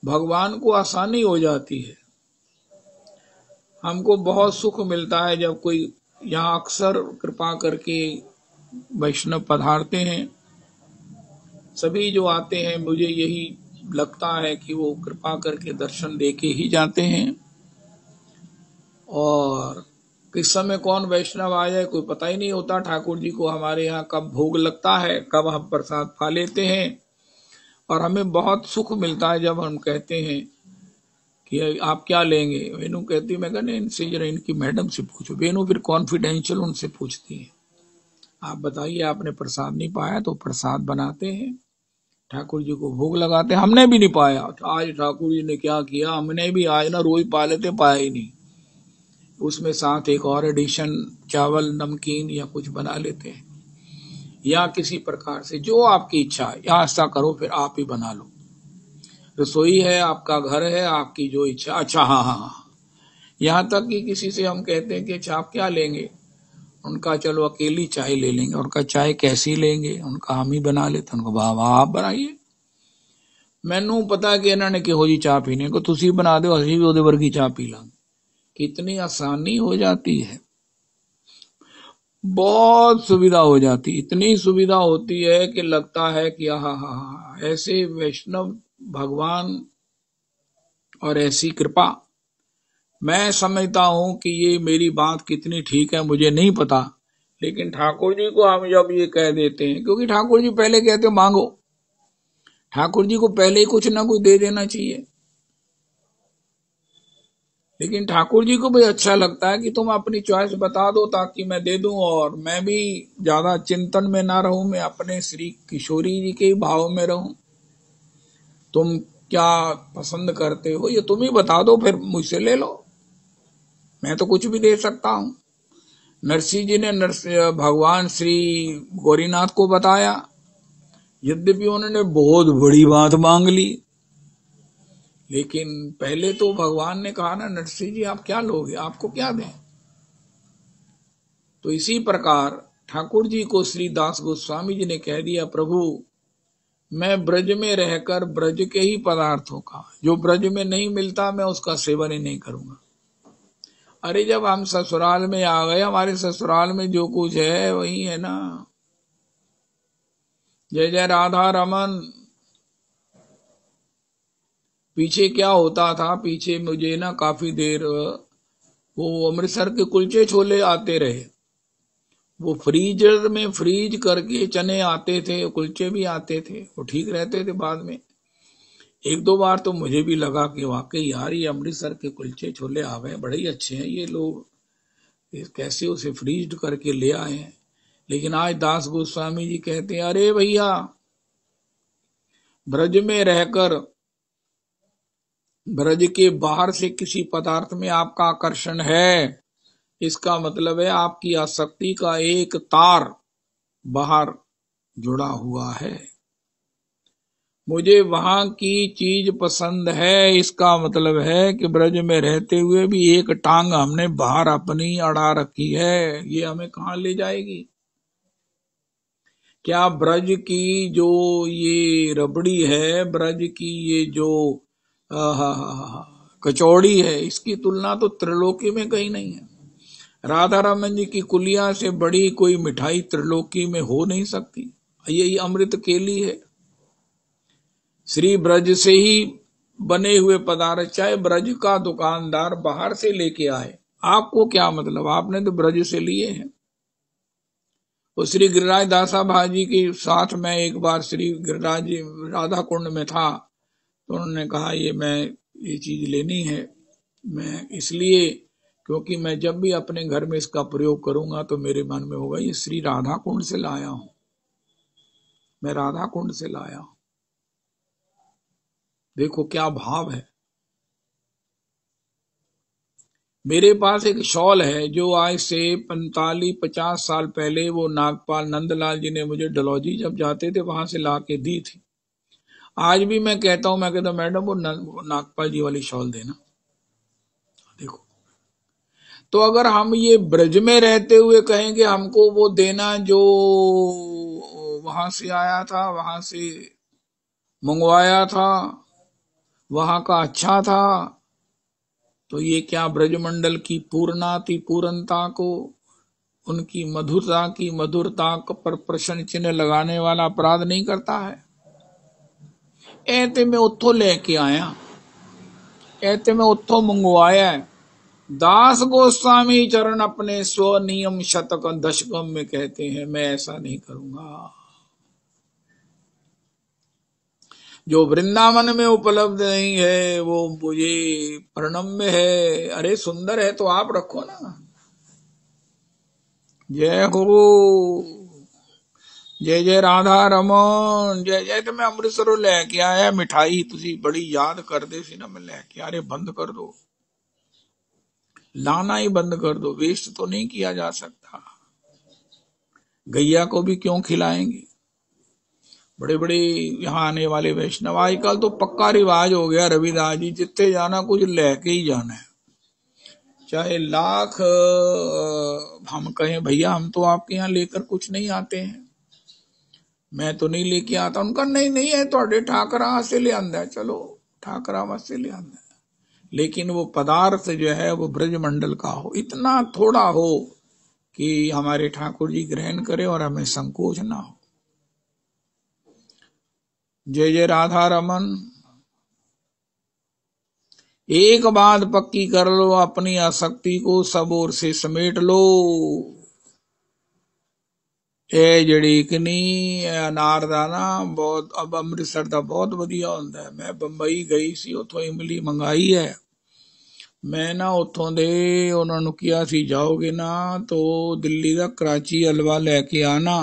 भगवान को आसानी हो जाती है। हमको बहुत सुख मिलता है जब कोई यहाँ, अक्सर कृपा करके वैष्णव पधारते हैं। सभी जो आते हैं मुझे यही लगता है कि वो कृपा करके दर्शन देके ही जाते हैं, और किस समय कौन वैष्णव आ जाए कोई पता ही नहीं होता। ठाकुर जी को हमारे यहाँ कब भोग लगता है, कब हम प्रसाद पा लेते हैं, और हमें बहुत सुख मिलता है जब हम कहते हैं कि आप क्या लेंगे। वेणु कहती, मैं कहने इनसे जरा इनकी मैडम से पूछो। वेणु फिर कॉन्फिडेंशियल उनसे पूछती है, आप बताइए आपने प्रसाद नहीं पाया? तो प्रसाद बनाते हैं, ठाकुर जी को भोग लगाते हैं। हमने भी नहीं पाया, आज ठाकुर जी ने क्या किया, हमने भी आज ना रोज पा लेते, पाया ही नहीं। उसमें साथ एक और एडिशन चावल नमकीन या कुछ बना लेते हैं, या किसी प्रकार से जो आपकी इच्छा है। या ऐसा करो फिर आप ही बना लो, रसोई है, आपका घर है, आपकी जो इच्छा। अच्छा हाँ हाँ हाँ, यहाँ तक कि किसी से हम कहते हैं कि अच्छा आप क्या लेंगे, उनका चलो अकेली चाय ले लेंगे। उनका चाय कैसी लेंगे, उनका हम ही बना लेते। उनको वाह वाह आप बनाइए, मैनू पता कि इन्होंने किहो जी चाह पीने को, तुसी बना दो, असी भी उहदे वर्गी चाह पी लांगे। कितनी आसानी हो जाती है, बहुत सुविधा हो जाती, इतनी सुविधा होती है कि लगता है कि हाँ, ऐसे वैष्णव भगवान और ऐसी कृपा। मैं समझता हूं कि ये मेरी बात कितनी ठीक है मुझे नहीं पता, लेकिन ठाकुर जी को हम जब ये कह देते हैं, क्योंकि ठाकुर जी पहले कहते मांगो, ठाकुर जी को पहले ही कुछ ना कुछ दे देना चाहिए। लेकिन ठाकुर जी को भी अच्छा लगता है कि तुम अपनी चॉइस बता दो ताकि मैं दे दूं, और मैं भी ज्यादा चिंतन में ना रहूं, मैं अपने श्री किशोरी जी के भाव में रहूं। तुम क्या पसंद करते हो ये तुम ही बता दो, फिर मुझसे ले लो, मैं तो कुछ भी दे सकता हूं। नरसिंह जी ने भगवान श्री गौरीनाथ को बताया, यद्यपि उन्होंने बहुत बड़ी बात मांग ली, लेकिन पहले तो भगवान ने कहा ना, नरसिंह जी आप क्या लोगे, आपको क्या दें। तो इसी प्रकार ठाकुर जी को श्री दास गोस्वामी जी ने कह दिया, प्रभु मैं ब्रज में रहकर ब्रज के ही पदार्थों का, जो ब्रज में नहीं मिलता मैं उसका सेवन ही नहीं करूंगा। अरे जब हम ससुराल में आ गए, हमारे ससुराल में जो कुछ है वही है ना। जय जय राधा रमन। पीछे क्या होता था, पीछे मुझे ना काफी देर वो अमृतसर के कुलचे छोले आते रहे, वो फ्रीजर में फ्रीज करके चने आते थे, कुलचे भी आते थे, वो ठीक रहते थे। बाद में एक दो बार तो मुझे भी लगा कि वाकई यार ये अमृतसर के कुलचे छोले आ गए, बड़े ही अच्छे हैं ये लोग, कैसे उसे फ्रीज करके ले आए हैं। लेकिन आज दास गोस्वामी जी कहते हैं, अरे भैया ब्रज में रहकर ब्रज के बाहर से किसी पदार्थ में आपका आकर्षण है, इसका मतलब है आपकी आसक्ति का एक तार बाहर जुड़ा हुआ है। मुझे वहां की चीज पसंद है, इसका मतलब है कि ब्रज में रहते हुए भी एक टांग हमने बाहर अपनी अड़ा रखी है। ये हमें कहां ले जाएगी? क्या ब्रज की जो ये रबड़ी है, ब्रज की ये जो कचौड़ी है, इसकी तुलना तो त्रिलोकी में कहीं नहीं है। राधा रमन जी की कुलिया से बड़ी कोई मिठाई त्रिलोकी में हो नहीं सकती। यही अमृत केली है। श्री ब्रज से ही बने हुए पदार्थ चाहे ब्रज का दुकानदार बाहर से लेके आए, आपको क्या मतलब, आपने तो ब्रज से लिए हैं। तो श्री गिरिराज दासा भाजी के साथ मैं एक बार श्री गिरिराज राधा कुंड में था, तो उन्होंने कहा ये चीज लेनी है। मैं इसलिए क्योंकि मैं जब भी अपने घर में इसका प्रयोग करूंगा तो मेरे मन में होगा ये श्री राधा कुंड से लाया हूं, मैं राधा कुंड से लाया हूं। देखो क्या भाव है। मेरे पास एक शॉल है जो आज से 45-50 साल पहले वो नागपाल नंदलाल जी ने मुझे डलौजी जब जाते थे वहां से ला के दी थी। आज भी मैं कहता हूं, मैं कहता हूं मैडम वो नागपाल जी वाली शॉल देना। देखो, तो अगर हम ये ब्रज में रहते हुए कहेंगे हमको वो देना जो वहां से आया था, वहां से मंगवाया था, वहां का अच्छा था, तो ये क्या ब्रजमंडल की पूर्णाति पूर्णता को, उनकी मधुरता की मधुरता पर प्रश्न चिन्ह लगाने वाला अपराध नहीं करता है? ऐते मैं उत्थों लेके आया, ऐते मैं उत्थों मंगवाया है। दास गोस्वामी चरण अपने स्वनियम शतक दशकम में कहते हैं मैं ऐसा नहीं करूंगा। जो वृंदावन में उपलब्ध नहीं है वो मुझे प्रणम्य है। अरे सुंदर है तो आप रखो ना। जय हो, जय जय राधा रमन, जय जय। तो मैं अमृतसरों लेके आया मिठाई, तुसी बड़ी याद कर दे सी ना, मैं लेके। अरे बंद कर दो, लाना ही बंद कर दो, वेस्ट तो नहीं किया जा सकता। गैया को भी क्यों खिलाएंगे? बड़े बड़े यहाँ आने वाले वैष्णव आजकल तो पक्का रिवाज हो गया, रविदास जी जितने जाना कुछ लेके ही जाना है, चाहे लाख हम कहें भैया हम तो आपके यहाँ लेकर कुछ नहीं आते हैं, मैं तो नहीं लेके आता। उनका नहीं नहीं है थोड़े ठाकरा से ले आंदा है, चलो ठाकरा मत से ले आंदा है, लेकिन वो पदार्थ जो है वो ब्रजमंडल का हो, इतना थोड़ा हो कि हमारे ठाकुर जी ग्रहण करे और हमें संकोच ना हो। जय जय राधा रमन। एक बात पक्की कर लो, अपनी आसक्ति को सब ओर से समेट लो। ए जड़ी कनी अनारदाना बहुत अब अमृतसर का बहुत वधिया होंदा है। मैं बंबई गई सी, उथों इमली मंगाई है मैं ना, उथों दे उन्होंने किया सी जाओगे ना तो दिल्ली का कराची हलवा लेके आना।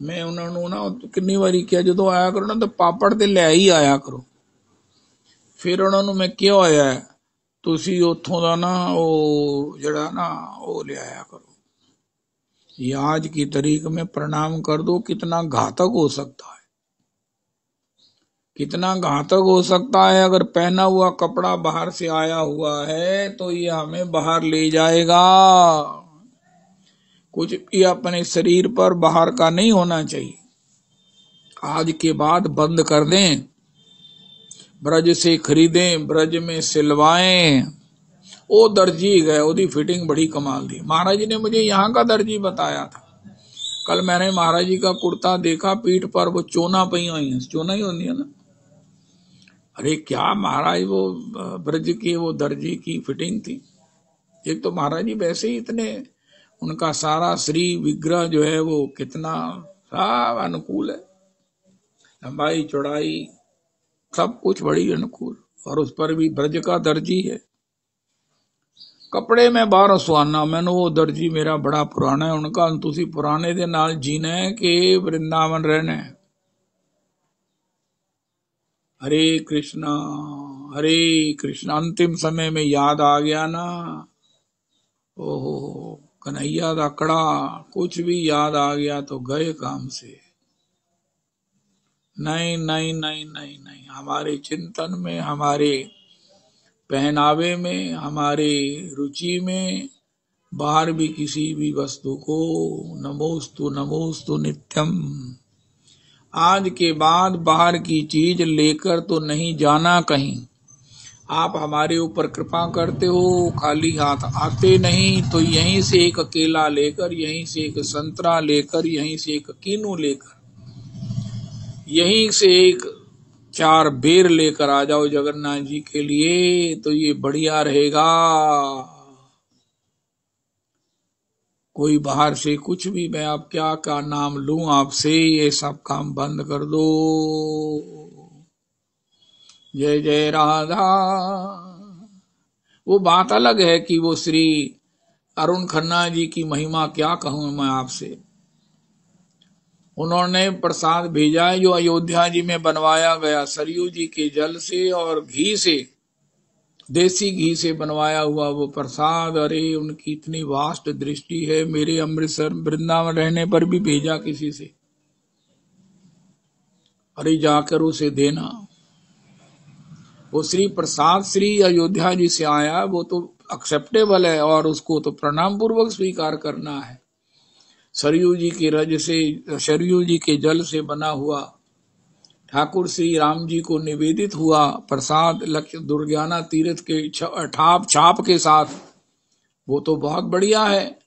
मैं उन्होंने ना कितनी बारी किया, जो आया करो ना तो पापड़ ते ले ही आया करो। फिर उन्होंने मैं क्या होया तुसी उथों दा ना वो जड़ा ना वो ले आया करो। ये आज की तारीख में प्रणाम कर दो, कितना घातक हो सकता है, कितना घातक हो सकता है। अगर पहना हुआ कपड़ा बाहर से आया हुआ है तो ये हमें बाहर ले जाएगा। कुछ भी अपने शरीर पर बाहर का नहीं होना चाहिए। आज के बाद बंद कर दें, ब्रज से खरीदें, ब्रज में सिलवाएं। वो दर्जी गए, ओदी फिटिंग बड़ी कमाल दी। महाराज जी ने मुझे यहाँ का दर्जी बताया था। कल मैंने महाराज जी का कुर्ता देखा, पीठ पर वो चोना पई हुई है, चोना ही होती है ना। अरे क्या महाराज वो ब्रज की वो दर्जी की फिटिंग थी। एक तो महाराज जी वैसे ही इतने, उनका सारा श्री विग्रह जो है वो कितना सब अनुकूल है, लंबाई चौड़ाई सब कुछ बड़ी अनुकूल, और उस पर भी ब्रज का दर्जी है। कपड़े में 12 सुहाना, मैंने वो दर्जी मेरा बड़ा पुराना है, उनका तुसी पुराने दे नाल जीना है कि वृंदावन रहना है। हरे कृष्णा हरे कृष्णा। अंतिम समय में याद आ गया ना, ओहो कन्हैया दा कड़ा, कुछ भी याद आ गया तो गए काम से। नहीं नहीं नहीं नहीं नहीं, हमारे चिंतन में, हमारे पहनावे में, हमारे रुचि में बाहर भी किसी भी वस्तु को नमोस्तु नमोस्तु नित्यम। आज के बाद बाहर की चीज लेकर तो नहीं जाना कहीं। आप हमारे ऊपर कृपा करते हो, खाली हाथ आते नहीं, तो यहीं से एक केला लेकर, यहीं से एक संतरा लेकर, यहीं से एक कीनू लेकर, यहीं से एक 4 बेर लेकर आ जाओ जगन्नाथ जी के लिए, तो ये बढ़िया रहेगा। कोई बाहर से कुछ भी, मैं आप क्या का नाम लूं आपसे, ये सब काम बंद कर दो। जय जय राधा। वो बात अलग है कि वो श्री अरुण खन्ना जी की महिमा क्या कहूं मैं आपसे। उन्होंने प्रसाद भेजा है जो अयोध्या जी में बनवाया गया, सरयू जी के जल से और घी से, देसी घी से बनवाया हुआ वो प्रसाद। अरे उनकी इतनी वास्ट दृष्टि है, मेरे अमृतसर वृंदावन रहने पर भी भेजा किसी से, अरे जाकर उसे देना। वो श्री प्रसाद श्री अयोध्या जी से आया, वो तो एक्सेप्टेबल है और उसको तो प्रणाम पूर्वक स्वीकार करना है। सरयू जी के रज से, सरयू जी के जल से बना हुआ ठाकुर श्री राम जी को निवेदित हुआ प्रसाद लक्ष्य दुर्गाना तीर्थ के छाप के साथ, वो तो बहुत बढ़िया है,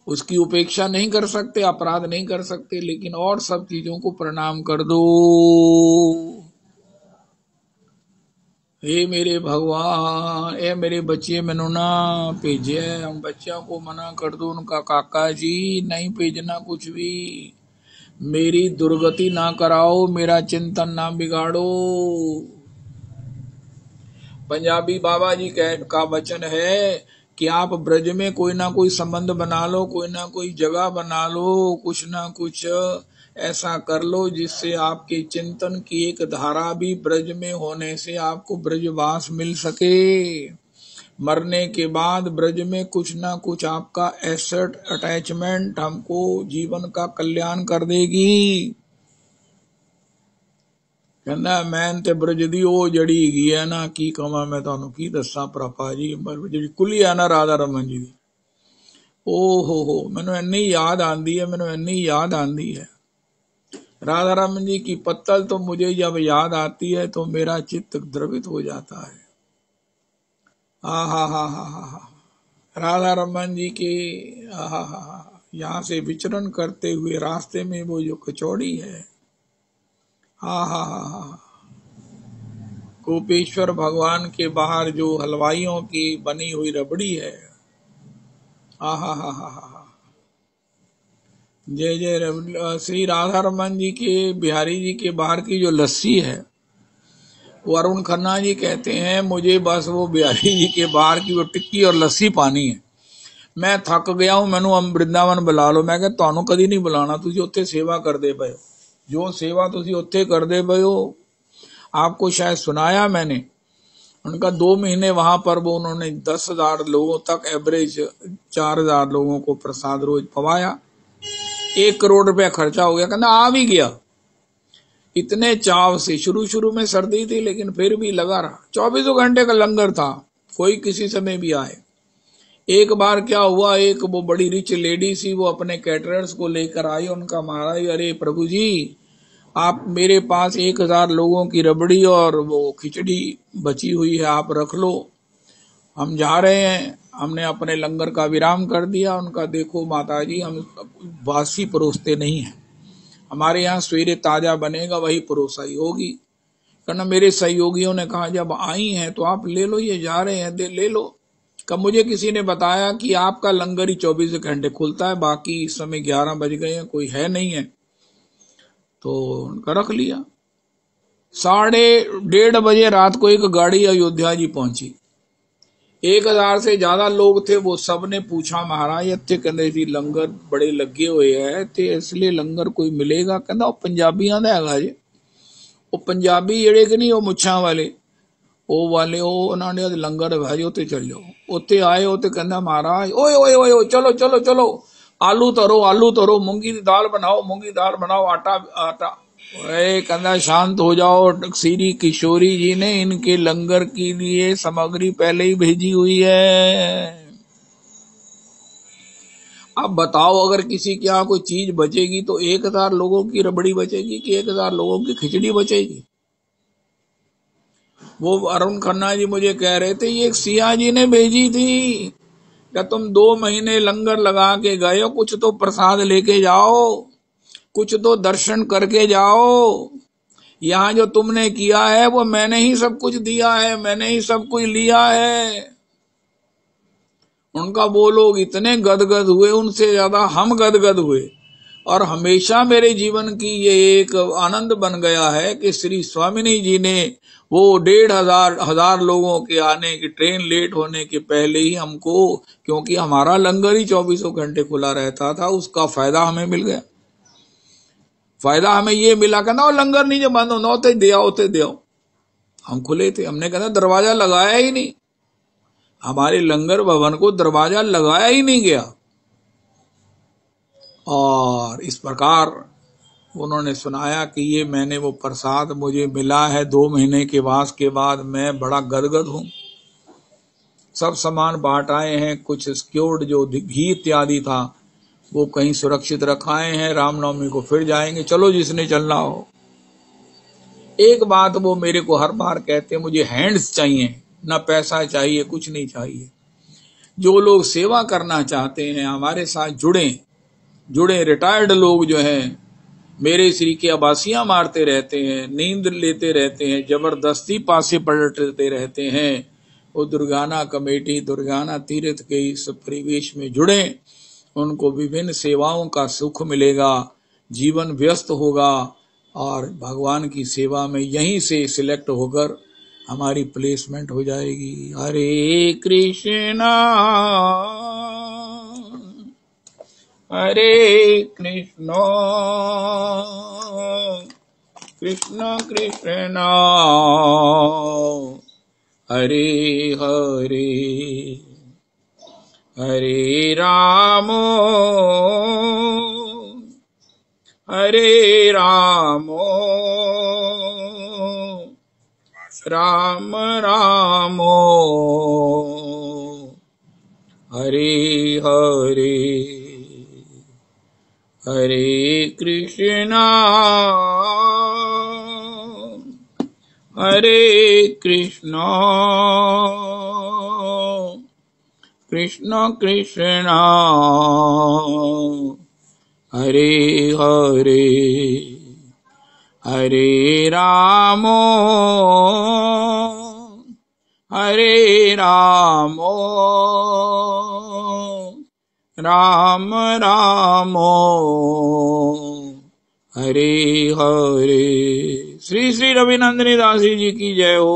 उसकी उपेक्षा नहीं कर सकते, अपराध नहीं कर सकते, लेकिन और सब चीजों को प्रणाम कर दो। हे मेरे भगवान, ए मेरे बच्चे मैनू ना भेजे, हम बच्चों को मना कर दो, उनका काका जी नहीं भेजना कुछ भी, मेरी दुर्गति ना कराओ, मेरा चिंतन ना बिगाड़ो। पंजाबी बाबा जी का वचन है कि आप ब्रज में कोई ना कोई संबंध बना लो, कोई ना कोई जगह बना लो, कुछ ना कुछ ऐसा कर लो जिससे आपके चिंतन की एक धारा भी ब्रज में होने से आपको ब्रजवास मिल सके। मरने के बाद ब्रज में कुछ ना कुछ आपका एसेट अटैचमेंट हमको जीवन का कल्याण कर देगी। कहना मैं ते ब्रज दी ओ जड़ी गई है ना, की कमा मैं तुहानू की दसा भरापा जी, जी कुली है ना राधा रमन जी दी, ओ हो मैनू इन्नी याद आंदी है, मैनू इन्नी याद आंदी है राधा रमन जी की पत्तल, तो मुझे जब याद आती है तो मेरा चित्त द्रवित हो जाता है। हा राधा रमन जी के यहाँ से विचरण करते हुए रास्ते में वो जो कचौड़ी है, हा गोपेश्वर भगवान के बाहर जो हलवाइयों की बनी हुई रबड़ी है, हा जय जय। श्री राधा रमन जी के बिहारी जी के बाहर की जो लस्सी है, वो अरुण खन्ना जी कहते हैं मुझे बस वो बिहारी जी के बाहर की वो टिक्की और लस्सी पानी है, मैं थक गया हूं, मैनू वृंदावन बुला लो। मैं तुहानू कदी नहीं बुलाना, तुसी उत्थे सेवा करदे पए हो, जो सेवा तुसी उत्थे करदे पए हो, आपको शायद सुनाया मैंने। उनका 2 महीने वहां पर वो उन्होंने 10,000 लोगों तक एवरेज 4,000 लोगों को प्रसाद रोज पवाया, 1 करोड़ रुपया खर्चा हो गया। कहना आ भी गया इतने चाव से, शुरू में सर्दी थी लेकिन फिर भी लगा रहा, 24 घंटे का लंगर था, कोई किसी समय भी आए। एक बार क्या हुआ, एक वो बड़ी रिच लेडी सी, वो अपने कैटरर्स को लेकर आई, उनका महाराज अरे प्रभु जी आप मेरे पास 1,000 लोगों की रबड़ी और वो खिचड़ी बची हुई है, आप रख लो, हम जा रहे हैं। हमने अपने लंगर का विराम कर दिया। उनका देखो माता जी हम बासी परोसते नहीं हैं, हमारे यहाँ सवेरे ताजा बनेगा वही परोसाई होगी। कहना मेरे सहयोगियों ने कहा जब आई हैं तो आप ले लो, ये जा रहे हैं दे ले लो। कब मुझे किसी ने बताया कि आपका लंगर ही 24 घंटे खुलता है, बाकी इस समय 11 बज गए हैं, कोई है नहीं है, तो उनका रख लिया। 1:30 बजे रात को एक गाड़ी अयोध्या जी पहुंची। 1000 से ज्यादा लोग थे। वो सब ने पूछा महाराज इतने कहते जी लंगर बड़े लगे हुए है ते इसलिए लंगर कोई मिलेगा? कहता वो पंजाबियों का हैगा जी। वो पंजाबी जेड़े कि नहीं वो मुछां वाले ਉਹ ਵਾਲੇ ਉਹ ਉਹਨਾਂ ਨੇ ਲੰਗਰ ਹੈ ਜੀ ਉੱਥੇ ਚੱਲ ਜਾਓ। ਉੱਥੇ ਆਏ ਉਹ ਤੇ ਕਹਿੰਦਾ ਮਹਾਰਾਜ ਓਏ ਓਏ ਓਏ ਚਲੋ ਚਲੋ ਚਲੋ ਆਲੂ ਧਰੋ मूंगी की दाल बनाओ आटा कहना शांत हो जाओ। श्री किशोरी जी ने इनके लंगर के लिए सामग्री पहले ही भेजी हुई है। अब बताओ अगर किसी के यहाँ कोई चीज बचेगी तो 1000 लोगों की रबड़ी बचेगी कि 1000 लोगों की खिचड़ी बचेगी? वो अरुण खन्ना जी मुझे कह रहे थे ये सिया जी ने भेजी थी क्या तुम 2 महीने लंगर लगा के गए हो, कुछ तो प्रसाद लेके जाओ, कुछ तो दर्शन करके जाओ। यहाँ जो तुमने किया है वो मैंने ही सब कुछ दिया है, मैंने ही सब कुछ लिया है। उनका वो लोग इतने गदगद हुए, उनसे ज्यादा हम गदगद हुए। और हमेशा मेरे जीवन की ये एक आनंद बन गया है कि श्री स्वामिनी जी ने वो 1500 लोगों के आने की ट्रेन लेट होने के पहले ही हमको, क्योंकि हमारा लंगर ही 24 घंटे खुला रहता था, उसका फायदा हमें मिल गया। फायदा हमें ये मिला कहना लंगर नहीं जो बंद होना होते दे आओ। हम खुले थे, हमने कहना दरवाजा लगाया ही नहीं, हमारे लंगर भवन को दरवाजा लगाया ही नहीं गया। और इस प्रकार उन्होंने सुनाया कि ये मैंने वो प्रसाद मुझे मिला है 2 महीने के वास के बाद, मैं बड़ा गदगद हूं। सब सामान बांट आए हैं, कुछ सिक्योर्ड जो घी इत्यादि था वो कहीं सुरक्षित रखाए हैं, रामनवमी को फिर जाएंगे, चलो जिसने चलना हो। एक बात वो मेरे को हर बार कहते, मुझे हैंड्स चाहिए, ना पैसा चाहिए, कुछ नहीं चाहिए। जो लोग सेवा करना चाहते हैं हमारे साथ जुड़े रिटायर्ड लोग जो हैं मेरे श्री के आबासियां मारते रहते हैं, नींद लेते रहते हैं, जबरदस्ती पासे पलटते रहते हैं, वो दुर्गाना कमेटी दुर्गाना तीर्थ के इस परिवेश में जुड़े, उनको विभिन्न सेवाओं का सुख मिलेगा, जीवन व्यस्त होगा और भगवान की सेवा में यहीं से सिलेक्ट होकर हमारी प्लेसमेंट हो जाएगी। हरे कृष्णा हरे कृष्णा कृष्ण कृष्ण हरे हरे हरे राम राम राम हरे हरे हरे कृष्णा कृष्ण कृष्ण हरे हरे हरे राम राम राम हरे हरे। श्री श्री रविनंदिनी दासी जी की जय हो।